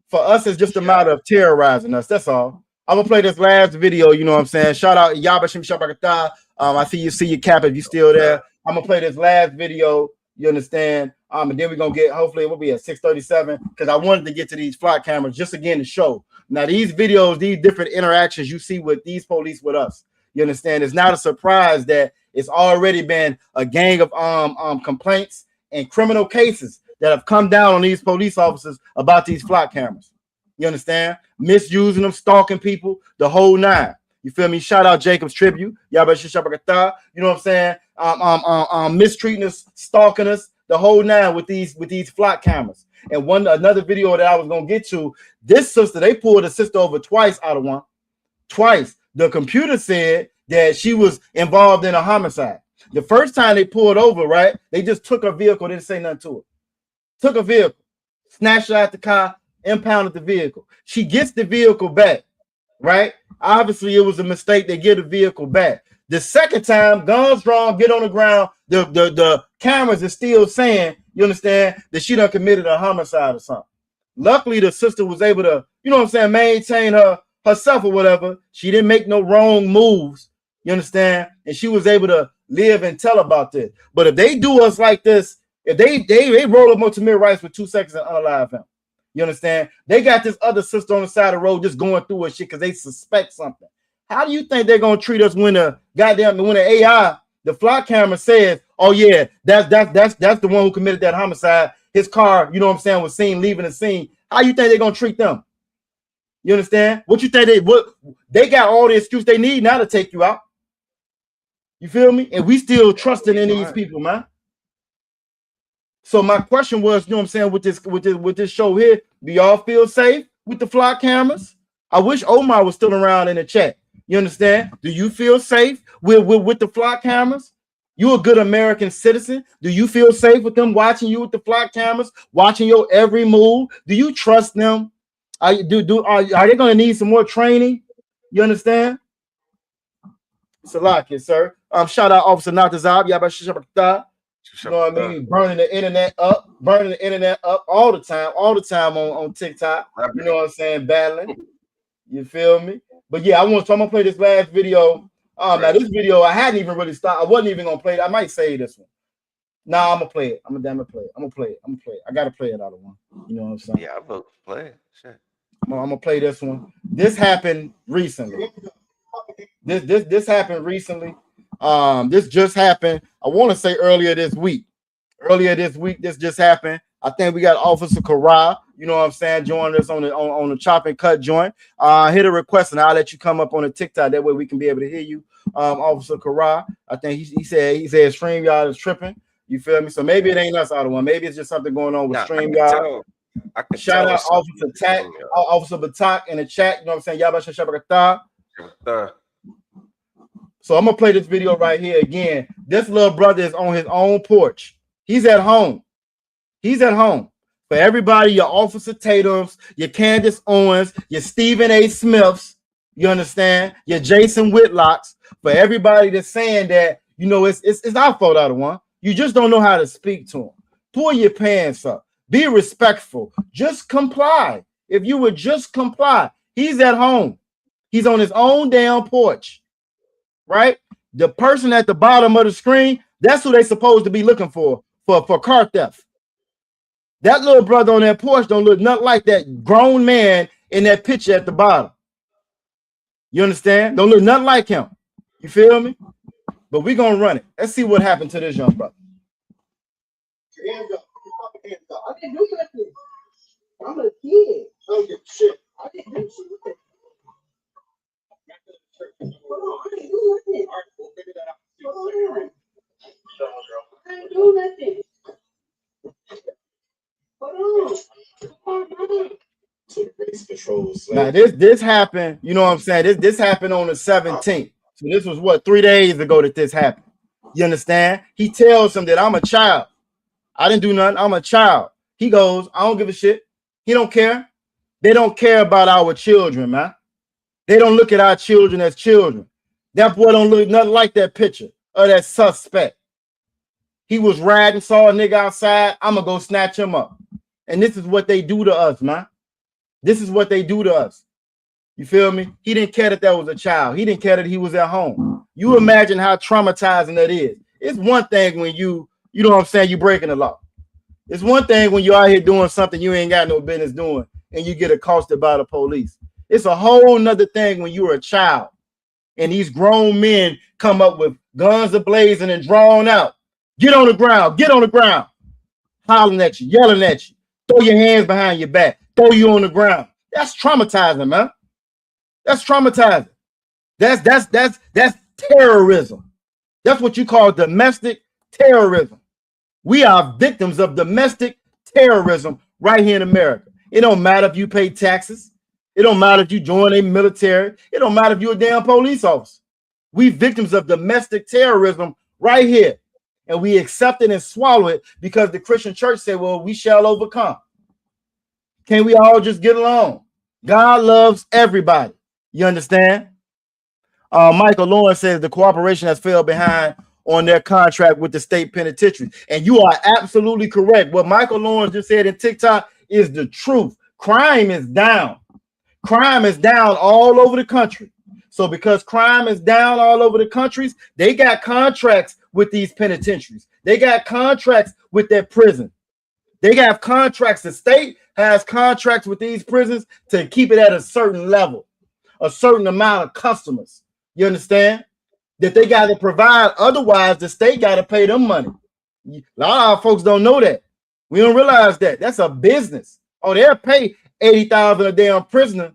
For us, it's just a matter of terrorizing us. That's all. I'm gonna play this last video. You know what I'm saying? Shout out Yabashim Shabakata. I see your cap if you still there. I'm gonna play this last video. You understand? And then we're gonna get, hopefully we'll be at 6:37, because I wanted to get to these flight cameras just again to show. Now these videos, these different interactions you see with these police with us. You understand? It's not a surprise that it's already been a gang of complaints and criminal cases that have come down on these police officers about these flight cameras. You understand? Misusing them, stalking people, the whole nine. You feel me? Shout out Jacob's Tribute. You know what I'm saying? Mistreating us, stalking us, the whole nine with these flight cameras. And another video that I was gonna get to, this sister, they pulled a sister over twice out of one. Twice. The computer said that she was involved in a homicide. The first time they pulled over, right? They just took her vehicle, didn't say nothing to her. Took her vehicle, snatched her out the car, impounded the vehicle. She gets the vehicle back, right? Obviously, it was a mistake. They get the vehicle back. The second time, guns drawn, get on the ground. The cameras are still saying, you understand, that she done committed a homicide or something. Luckily, the sister was able to, you know what I'm saying, maintain herself or whatever. She didn't make no wrong moves. You understand? And she was able to live and tell about this. But if they do us like this, if they roll up on Tamir Rice for 2 seconds and unalive him, you understand? They got this other sister on the side of the road just going through her shit because they suspect something. How do you think they're gonna treat us when the AI The flock camera says, oh yeah, that's the one who committed that homicide. His car, you know what I'm saying, was seen leaving the scene. How you think they're gonna treat them? You understand? What you think they got all the excuse they need now to take you out? You feel me? And we still trusting in these people, man. So my question was, you know what I'm saying, with this show here, do y'all feel safe with the flock cameras? I wish Omar was still around in the chat. You understand? Do you feel safe with the flock cameras? You a good American citizen? Do you feel safe with them watching you with the flock cameras, watching your every move? Do you trust them? Are they going to need some more training? You understand? Salakia, sir. Shout out Officer Natazab. You know what I mean? Burning the internet up all the time on TikTok. You know what I'm saying? Battling. You feel me? But yeah, I'm gonna play this last video. Now this video I hadn't even really started. I wasn't even gonna play it. I might say this one. Nah, I'm gonna play it. I'm gonna play it. I gotta play it out of one. You know what I'm saying? Yeah, I vote play it. Sure. I'm gonna play this one. This happened recently. This happened recently. This just happened. I want to say earlier this week. This just happened. I think we got Officer Kara, you know what I'm saying, joining us on the chop and cut joint. Hit a request and I'll let you come up on the TikTok. That way we can be able to hear you. Officer Kara, I think he said StreamYard is tripping. You feel me? So maybe it ain't us out of one. Maybe it's just something going on with StreamYard. Shout out Officer Batak in the chat. You know what I'm saying? Yabasha Shabakata. So I'm gonna play this video right here again. This little brother is on his own porch. He's at home. For everybody, your Officer Tatums, your Candace Owens, your Stephen A. Smiths, you understand? Your Jason Whitlocks. For everybody that's saying that, you know, it's our fault out of one. You just don't know how to speak to him. Pull your pants up. Be respectful. Just comply. If you would just comply. He's at home. He's on his own damn porch. Right? The person at the bottom of the screen, that's who they supposed to be looking for car theft. That little brother on that porch don't look nothing like that grown man in that picture at the bottom. You understand? Don't look nothing like him. You feel me? But we're gonna run it. Let's see what happened to this young brother. Hands up. I didn't do nothing. I'm a kid. Oh, you shit. I didn't do shit. I didn't do nothing. Hold on. Now this happened, you know what I'm saying? This happened on the 17th. So this was what, 3 days ago that this happened. You understand? He tells him that I'm a child. I didn't do nothing. I'm a child. He goes, I don't give a shit. He don't care. They don't care about our children, man. They don't look at our children as children. That boy don't look nothing like that picture of that suspect. He was riding, saw a nigga outside. I'm going to go snatch him up. And this is what they do to us, man. This is what they do to us. You feel me? He didn't care that was a child. He didn't care that he was at home. You imagine how traumatizing that is. It's one thing when you know what I'm saying, you breaking the law. It's one thing when you're out here doing something you ain't got no business doing and you get accosted by the police. It's a whole nother thing when you're a child and these grown men come up with guns ablazing and drawn out. Get on the ground, hollering at you, yelling at you, throw your hands behind your back, throw you on the ground. That's traumatizing, man. That's traumatizing. That's terrorism. That's what you call domestic terrorism. We are victims of domestic terrorism right here in America. It don't matter if you pay taxes. It don't matter if you join a military. It don't matter if you're a damn police officer. We victims of domestic terrorism right here. And we accept it and swallow it because the Christian church said, well, we shall overcome. Can we all just get along? God loves everybody. You understand? Michael Lawrence says the corporation has fell behind on their contract with the state penitentiary. And you are absolutely correct. What Michael Lawrence just said in TikTok is the truth. Crime is down. Crime is down all over the country. So because crime is down all over the countries, they got contracts with these penitentiaries. They got contracts with their prison. They got contracts. The state has contracts with these prisons to keep it at a certain level, a certain amount of customers. You understand? that they got to provide. Otherwise, the state got to pay them money. A lot of our folks don't know that. We don't realize that. That's a business. Oh, they'll pay $80,000 a damn prisoner,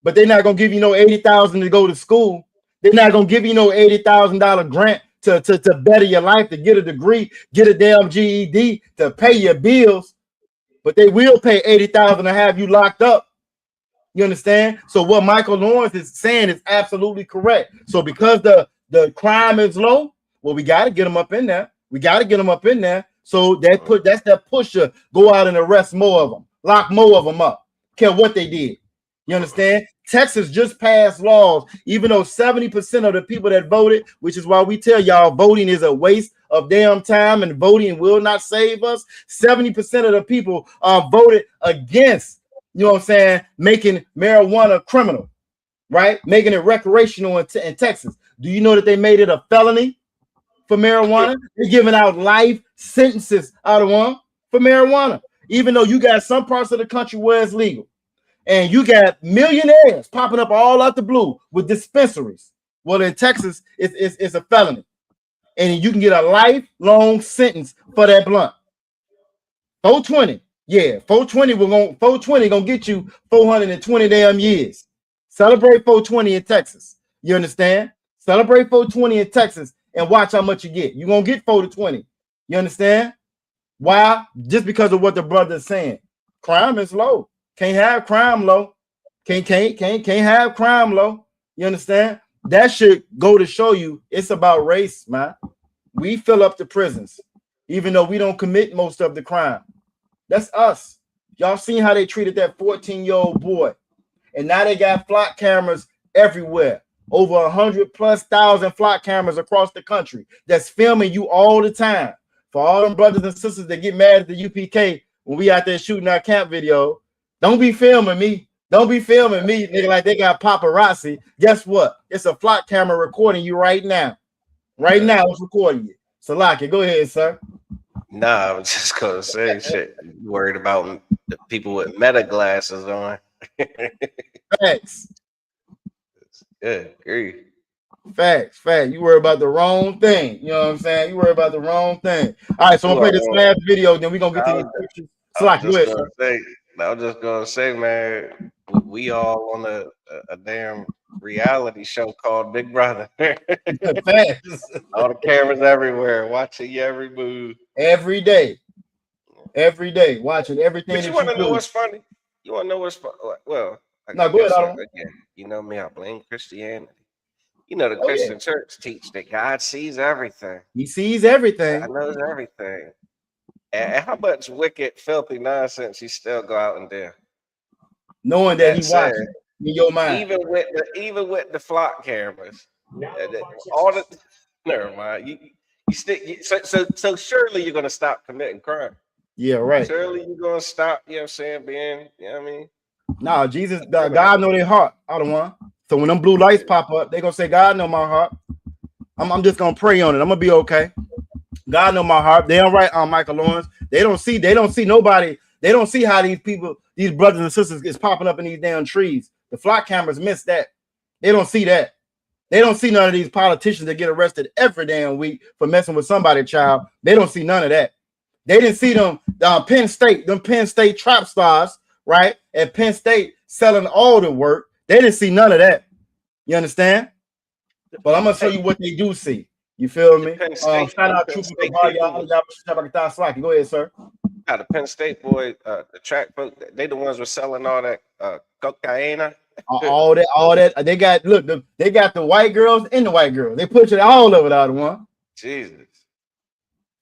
but they're not gonna give you no $80,000 to go to school. They're not gonna give you no $80,000 grant to better your life, to get a degree, get a damn GED, to pay your bills. But they will pay $80,000 to have you locked up. You understand? So what Michael Lawrence is saying is absolutely correct. So because the crime is low, well, we got to get them up in there. We got to get them up in there. So that's that pusher. Go out and arrest more of them, lock more of them up. Care what they did. You understand? Texas just passed laws, even though 70% of the people that voted, which is why we tell y'all voting is a waste of damn time and voting will not save us. 70% of the people voted against, you know what I'm saying, making marijuana criminal, right? Making it recreational in Texas. Do you know that they made it a felony for marijuana? They're giving out life sentences out of one for marijuana, even though you got some parts of the country where it's legal. And you got millionaires popping up all out the blue with dispensaries. Well, in Texas, it's a felony. And you can get a lifelong sentence for that blunt. 420. Yeah, 420 gonna get you 420 damn years. Celebrate 420 in Texas. You understand? Celebrate 420 in Texas and watch how much you get. You're gonna get 420. You understand? Why? Just because of what the brother is saying. Crime is low. Can't have crime low. Can't have crime low. You understand? That should go to show you it's about race, man. We fill up the prisons, even though we don't commit most of the crime. That's us. Y'all seen how they treated that 14-year-old boy. And now they got flock cameras everywhere. Over 100,000+ flock cameras across the country that's filming you all the time. For all them brothers and sisters that get mad at the UPK when we out there shooting our camp video, don't be filming me. Don't be filming me, nigga, like they got paparazzi. Guess what? It's a flock camera recording you right now. Right now, it's recording you. Salaki, go ahead, sir. Nah, I'm just gonna say shit. You worried about the people with meta glasses on. Facts. Yeah, agree. Facts. You worry about the wrong thing. You know what I'm saying? You worry about the wrong thing. All right, so I'm gonna play this last video, then we're gonna get to these pictures. Salaki, go ahead, sir. I was just gonna say, man, we all on a damn reality show called Big Brother. Facts. All the cameras everywhere, watching you every move. Every day, watching everything. But you want to know what's funny? You want to know what's funny? Well, no, go ahead. Again, you know me, I blame Christianity. You know, the Christian church teach that God sees everything. He sees everything. God knows everything. And how much wicked, filthy nonsense you still go out and do, knowing that He's watching in your mind. Even with the flock cameras, all the never mind. You stick. So surely you're gonna stop committing crime. Yeah, right. Surely you're gonna stop. You know what I'm saying? Being, you know what I mean? No, Jesus, God know their heart. I don't want. So when them blue lights pop up, they gonna say, God know my heart. I'm just gonna pray on it. I'm gonna be okay. God know my heart. They don't write on Michael Lawrence. They don't see nobody. They don't see how these people, these brothers and sisters, is popping up in these damn trees. The flock cameras miss that. They don't see that. They don't see none of these politicians that get arrested every damn week for messing with somebody's child. They don't see none of that. They didn't see them Penn State trap stars, right? At Penn State selling all the work. They didn't see none of that. You understand? But I'm gonna show you what they do see. You feel me? Shout out Trooper. Go ahead, sir. The Penn State boy, the track folk, they the ones were selling all that cocaine. all that. They got they got the white girls and the white girls. They put it all over the other one. Jesus.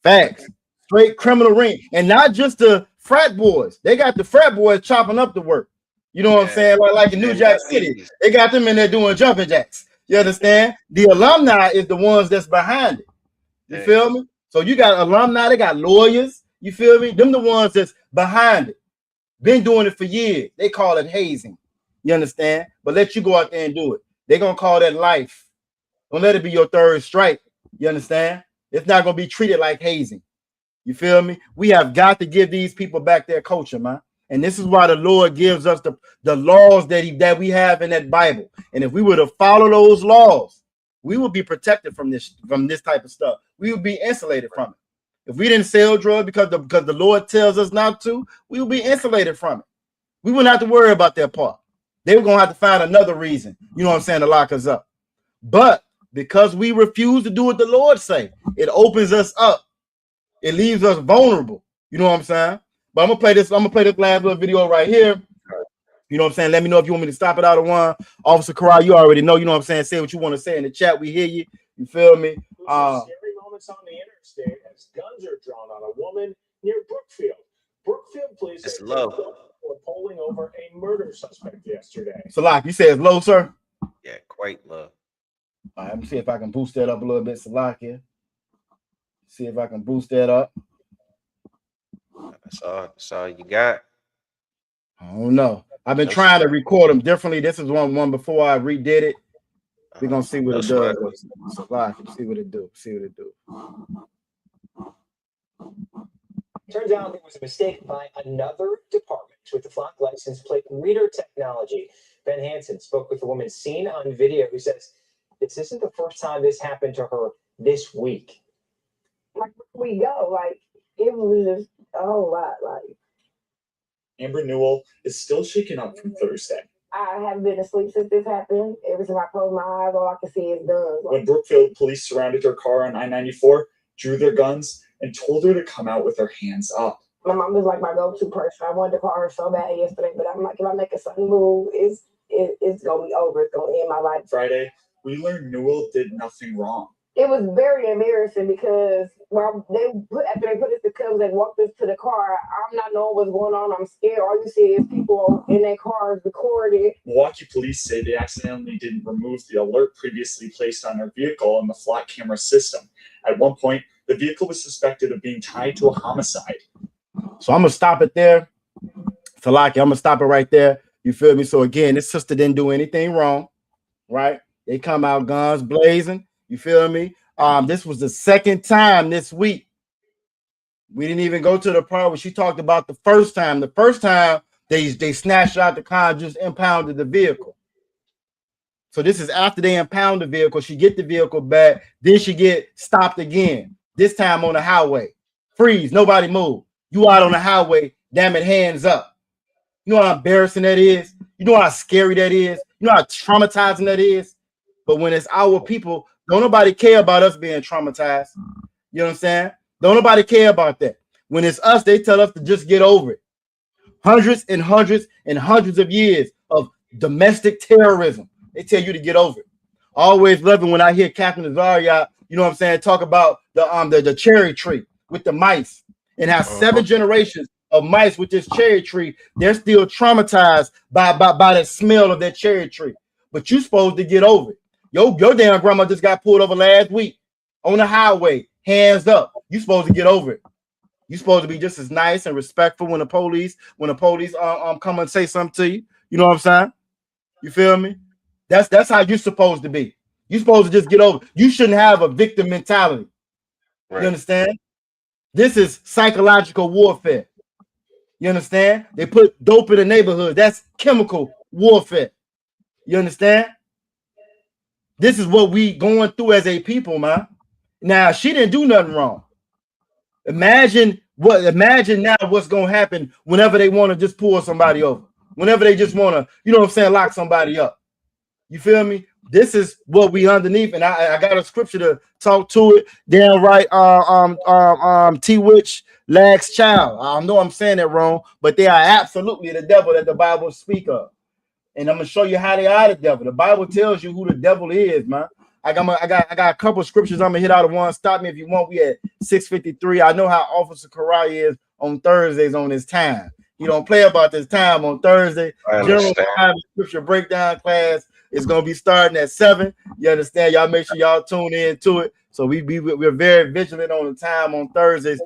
Facts. Straight criminal ring. And not just the frat boys. They got the frat boys chopping up the work. You know what I'm saying? Like in New Jack City. They got them in there doing jumping jacks. You understand? The alumni is the ones that's behind it. You feel me? So you got alumni, they got lawyers. You feel me? Them the ones that's behind it. Been doing it for years. They call it hazing. You understand? But let you go out there and do it. They're gonna call that life. Don't let it be your third strike. You understand? It's not gonna be treated like hazing. You feel me? We have got to give these people back their culture, man. And this is why the Lord gives us the laws that we have in that Bible. And if we were to follow those laws, we will be protected from this type of stuff. We will be insulated from it. If we didn't sell drugs because the Lord tells us not to, we will be insulated from it. We wouldn't have to worry about that part. They were gonna have to find another reason, you know what I'm saying, to lock us up. But because we refuse to do what the Lord say, it opens us up. It leaves us vulnerable. You know what I'm saying? But I'm gonna play this last little video right here. You know what I'm saying? Let me know if you want me to stop it out of one. Officer Corral, you already know, you know what I'm saying? Say what you want to say in the chat. We hear you. You feel me? Scary moments on the interstate as guns are drawn on a woman near Brookfield. Brookfield police were pulling over a murder suspect yesterday. Salak, you say it's low, sir? Yeah, quite low. All right, let me see if I can boost that up a little bit, Salak here. See if I can boost that up. That's all you got. I don't know. I've been trying to record them differently. This is one before I redid it. We're gonna see what it does. Salak, see what it do. See what it do. Turns out it was a mistake by another department with the flock license plate reader technology. Ben Hansen spoke with a woman seen on video who says this isn't the first time this happened to her this week. Like, we go, like, it was just a whole lot. Like, Amber Newell is still shaken up from Thursday. I haven't been asleep since this happened. Every time I close my eyes, all I can see is guns. When Brookfield police surrounded her car on I-94, drew their guns, and told her to come out with her hands up. My mom was like my go-to person. I wanted to call her so bad yesterday, but I'm like, if I make a sudden move, it's going to be over. It's going to end my life. Friday, we learned Newell did nothing wrong. It was very embarrassing because after they put us to cuffs, they walked us to the car. I'm not knowing what's going on. I'm scared. All you see is people in their cars recording. Milwaukee police say they accidentally didn't remove the alert previously placed on their vehicle in the flock camera system. At one point, the vehicle was suspected of being tied to a homicide. So I'm gonna stop it there. Talaki, I'm gonna stop it right there. You feel me? So again, this sister didn't do anything wrong, right? They come out guns blazing. You feel me? This was the second time this week. We didn't even go to the part where she talked about the first time. The first time they snatched out the car and just impounded the vehicle. So this is after they impound the vehicle. She get the vehicle back. Then she get stopped again. This time on the highway. Freeze. Nobody move. You out on the highway. Damn it, hands up. You know how embarrassing that is? You know how scary that is? You know how traumatizing that is? But when it's our people, don't nobody care about us being traumatized. You know what I'm saying? Don't nobody care about that. When it's us, they tell us to just get over it. Hundreds and hundreds and hundreds of years of domestic terrorism. They tell you to get over it. I always love it when I hear Captain Azaria, you know what I'm saying, talk about the cherry tree with the mice and how 7 generations of mice with this cherry tree, they're still traumatized by that smell of that cherry tree. But you're supposed to get over it. Your damn grandma just got pulled over last week on the highway, hands up. You supposed to get over it. You supposed to be just as nice and respectful when the police come and say something to you. You know what I'm saying? You feel me? That's how you're supposed to be. You're supposed to just get over. You shouldn't have a victim mentality. Right. You understand? This is psychological warfare. You understand? They put dope in the neighborhood. That's chemical warfare. You understand? This is what we going through as a people, man. Now, she didn't do nothing wrong. Imagine now what's going to happen whenever they want to just pull somebody over. Whenever they just want to, you know what I'm saying, lock somebody up. You feel me? This is what we underneath, and I got a scripture to talk to it. Damn right, T-Witch, Lag's child. I know I'm saying that wrong, but they are absolutely the devil that the Bible speak of. And I'm gonna show you how they are the devil. The Bible tells you who the devil is, man. I got a couple of scriptures. I'm gonna hit out of one. Stop me if you want. We at 6:53. I know how Officer Karai is on Thursdays on his time. He don't play about this time on Thursday. General time scripture breakdown class is gonna be starting at 7. You understand? Y'all make sure y'all tune in to it. So we're very vigilant on the time on Thursdays.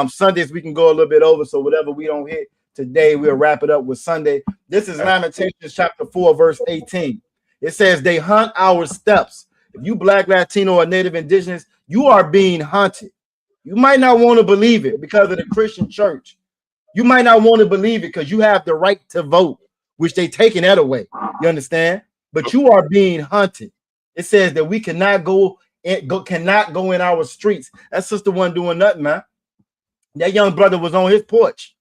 Sundays we can go a little bit over. So whatever we don't hit today, we'll wrap it up with Sunday. This is Lamentations chapter 4, verse 18. It says, they hunt our steps. If you Black, Latino, or Native Indigenous, you are being hunted. You might not want to believe it because of the Christian church. You might not want to believe it because you have the right to vote, which they taking that away. You understand? But you are being hunted. It says that we cannot go in our streets. That sister wasn't doing nothing, man. That young brother was on his porch.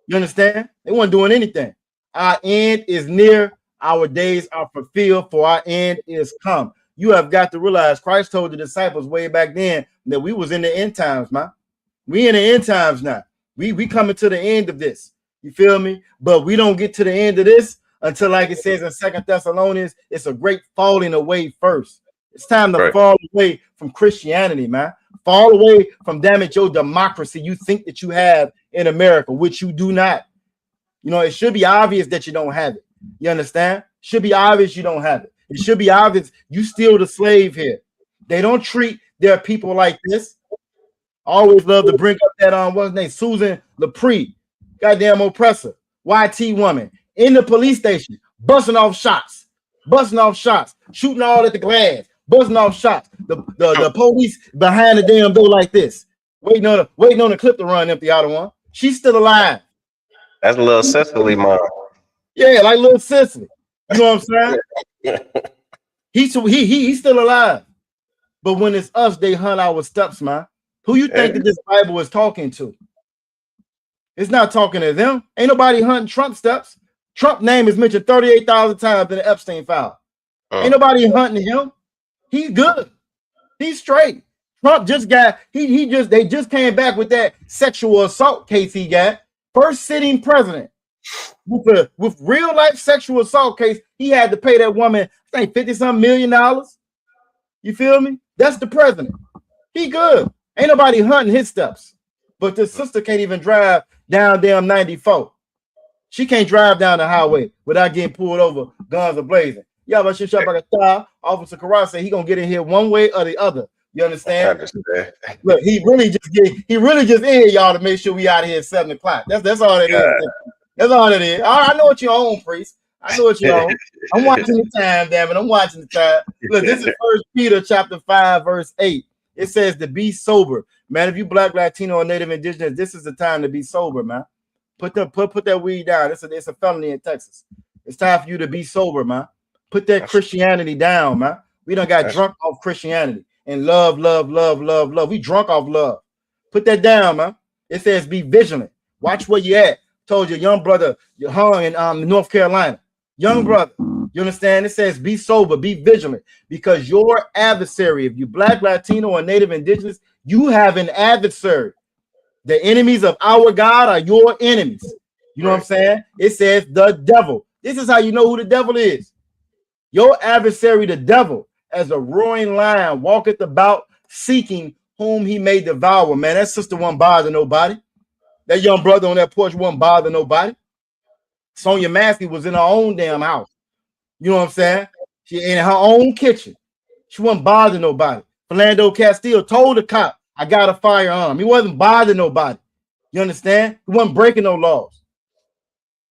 You understand? They weren't doing anything. Our end is near. Our days are fulfilled, for our end is come. You have got to realize Christ told the disciples way back then that we was in the end times, man. We in the end times now. We coming to the end of this. You feel me? But we don't get to the end of this until, like it says in 2 Thessalonians, it's a great falling away first. It's time to fall away from Christianity, man. Fall away from, damn it, your democracy you think that you have in America, which you do not. You know, it should be obvious that you don't have it. You understand? Should be obvious you don't have it. It should be obvious you still the slave here. They don't treat their people like this. I always love to bring up that what's her name, Susan Lepre, goddamn oppressor, YT woman in the police station, busting off shots, shooting all at the glass, busting off shots. The police behind the damn door like this, waiting on the clip to run empty out of one. She's still alive. That's a little Cicely, mom. Yeah, like little Cicely. You know what I'm saying? He's still alive. But when it's us, they hunt our steps, man. Who you think that this Bible is talking to? It's not talking to them. Ain't nobody hunting Trump steps. Trump name is mentioned 38,000 times in the Epstein file. Ain't nobody hunting him. He's good. He's straight. Trump just got, they just came back with that sexual assault case he got. First sitting president with real life sexual assault case. He had to pay that woman, I think, $50-some million. You feel me? That's the president. He good. Ain't nobody hunting his steps. But this sister can't even drive down damn 94. She can't drive down the highway without getting pulled over, guns are blazing. Yeah, but she shot by a thigh. Officer Carras said he gonna get in here one way or the other. You understand? I understand. Look, he really just in here, y'all, to make sure we out here at 7 o'clock. That's all it is. That's all it is. I know what you're on, priest. I know what you're on. I'm watching the time, damn it. I'm watching the time. Look, this is 1 Peter chapter 5, verse 8. It says to be sober. Man, if you Black, Latino, or Native Indigenous, this is the time to be sober, man. Put that weed down. It's a felony in Texas. It's time for you to be sober, man. Put that Christianity down, man. We done got drunk off Christianity and love. We drunk off love. Put that down, man. It says be vigilant. Watch where you at. Told you, young brother, you hung in North Carolina. Young brother, you understand? It says be sober, be vigilant, because your adversary, if you Black, Latino, or Native Indigenous, you have an adversary. The enemies of our God are your enemies. You know what I'm saying? It says the devil. This is how you know who the devil is. Your adversary, the devil, as a roaring lion, walketh about seeking whom he may devour. Man, that sister won't bother nobody. That young brother on that porch won't bother nobody. Sonia Massey was in her own damn house. You know what I'm saying? She in her own kitchen. She wasn't bothering nobody. Philando Castile told the cop, I got a firearm. He wasn't bothering nobody. You understand? He wasn't breaking no laws.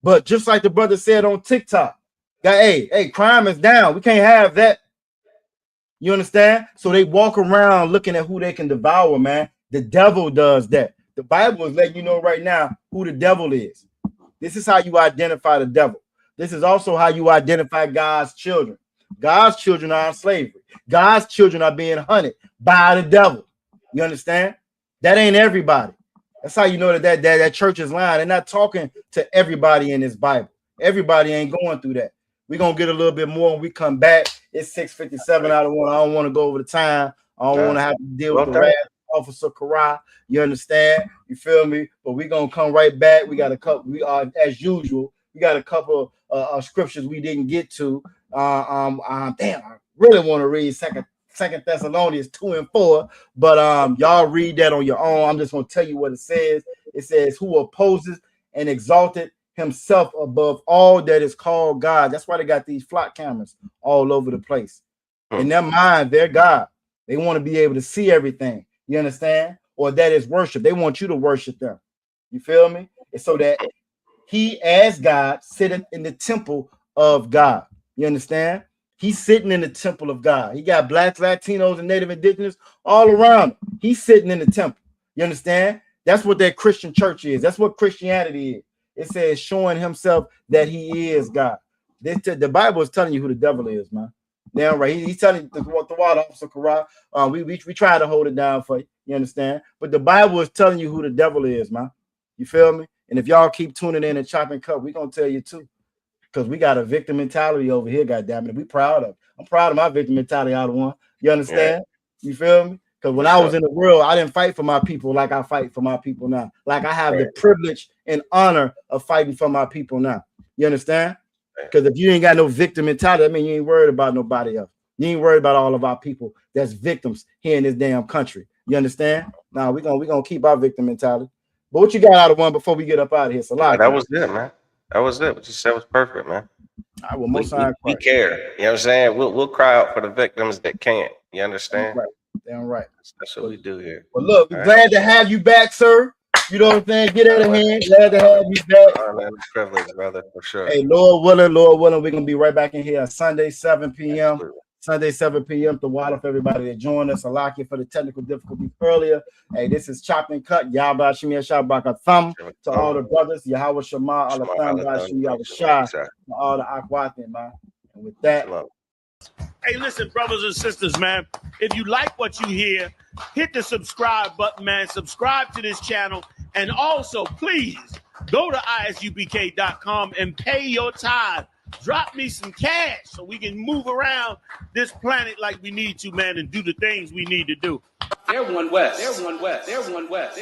But just like the brother said on TikTok, hey, crime is down. We can't have that. You understand? So they walk around looking at who they can devour, man. The devil does that. The Bible is letting you know right now who the devil is. This is how you identify the devil. This is also how you identify God's children. God's children are in slavery. God's children are being hunted by the devil. You understand? That ain't everybody. That's how you know that church is lying. They're not talking to everybody in this Bible. Everybody ain't going through that. We're going to get a little bit more when we come back. It's 6:57 out of 1. I don't want to go over the time. I don't want to have to deal with the wrath of Officer Kara. You understand? You feel me? But we're going to come right back. We got a couple. We are, as usual, we got a couple of scriptures we didn't get to. Damn, I really want to read Second Thessalonians 2 and 4, but y'all read that on your own. I'm just going to tell you what it says. It says, who opposes and exalted himself above all that is called God. That's why they got these flock cameras all over the place. In their mind, they're God. They want to be able to see everything. You understand? Or that is worship. They want you to worship them. You feel me? And so that he, as God, sitteth in the temple of God. You understand? He's sitting in the temple of God. He got Blacks, Latinos, and Native Indigenous all around him. He's sitting in the temple. You understand? That's what that Christian church is. That's what Christianity is. It says showing himself that he is God. The Bible is telling you who the devil is, man. Damn right. He's telling the water officer, Karat. We try to hold it down for you. You understand? But the Bible is telling you who the devil is, man. You feel me? And if y'all keep tuning in and chopping cut, we're gonna tell you too. Because we got a victim mentality over here, goddamn it. We proud of it. I'm proud of my victim mentality out of one. You understand? Yeah. You feel me? Because when I was in the world, I didn't fight for my people like I fight for my people now. Like I have the privilege and honor of fighting for my people now. You understand? Because if you ain't got no victim mentality, I mean, you ain't worried about nobody else. You ain't worried about all of our people that's victims here in this damn country. You understand? Now we're gonna keep our victim mentality. But what you got out of one before we get up out of here? So that was it, man. That was it. What you said was perfect, man. I will we care. You know what I'm saying? We'll cry out for the victims that can't. You understand? Right. Damn right. That's what we do here. Well, look, we're glad to have you back, sir. You know what I'm saying? Get out of hand. Glad to have you back. Privilege, brother, for sure. Hey, Lord willing, we're gonna be right back in here Sunday, 7 p.m. Absolutely. Sunday, 7 p.m. to water for everybody that joined us. Alaki for the technical difficulties earlier. Hey, this is Chop and Cut. Yahba Shemir Shabaka Thumb to all the brothers. Yahweh Shema, all the Thumb, Yahweh Shah, to all the Akwatin, man. And with that. Hey, listen, brothers and sisters, man. If you like what you hear, hit the subscribe button, man. Subscribe to this channel. And also, please go to ISUPK.com and pay your tithe. Drop me some cash so we can move around this planet like we need to, man, and do the things we need to do. They're one West. They're one West. They're one West.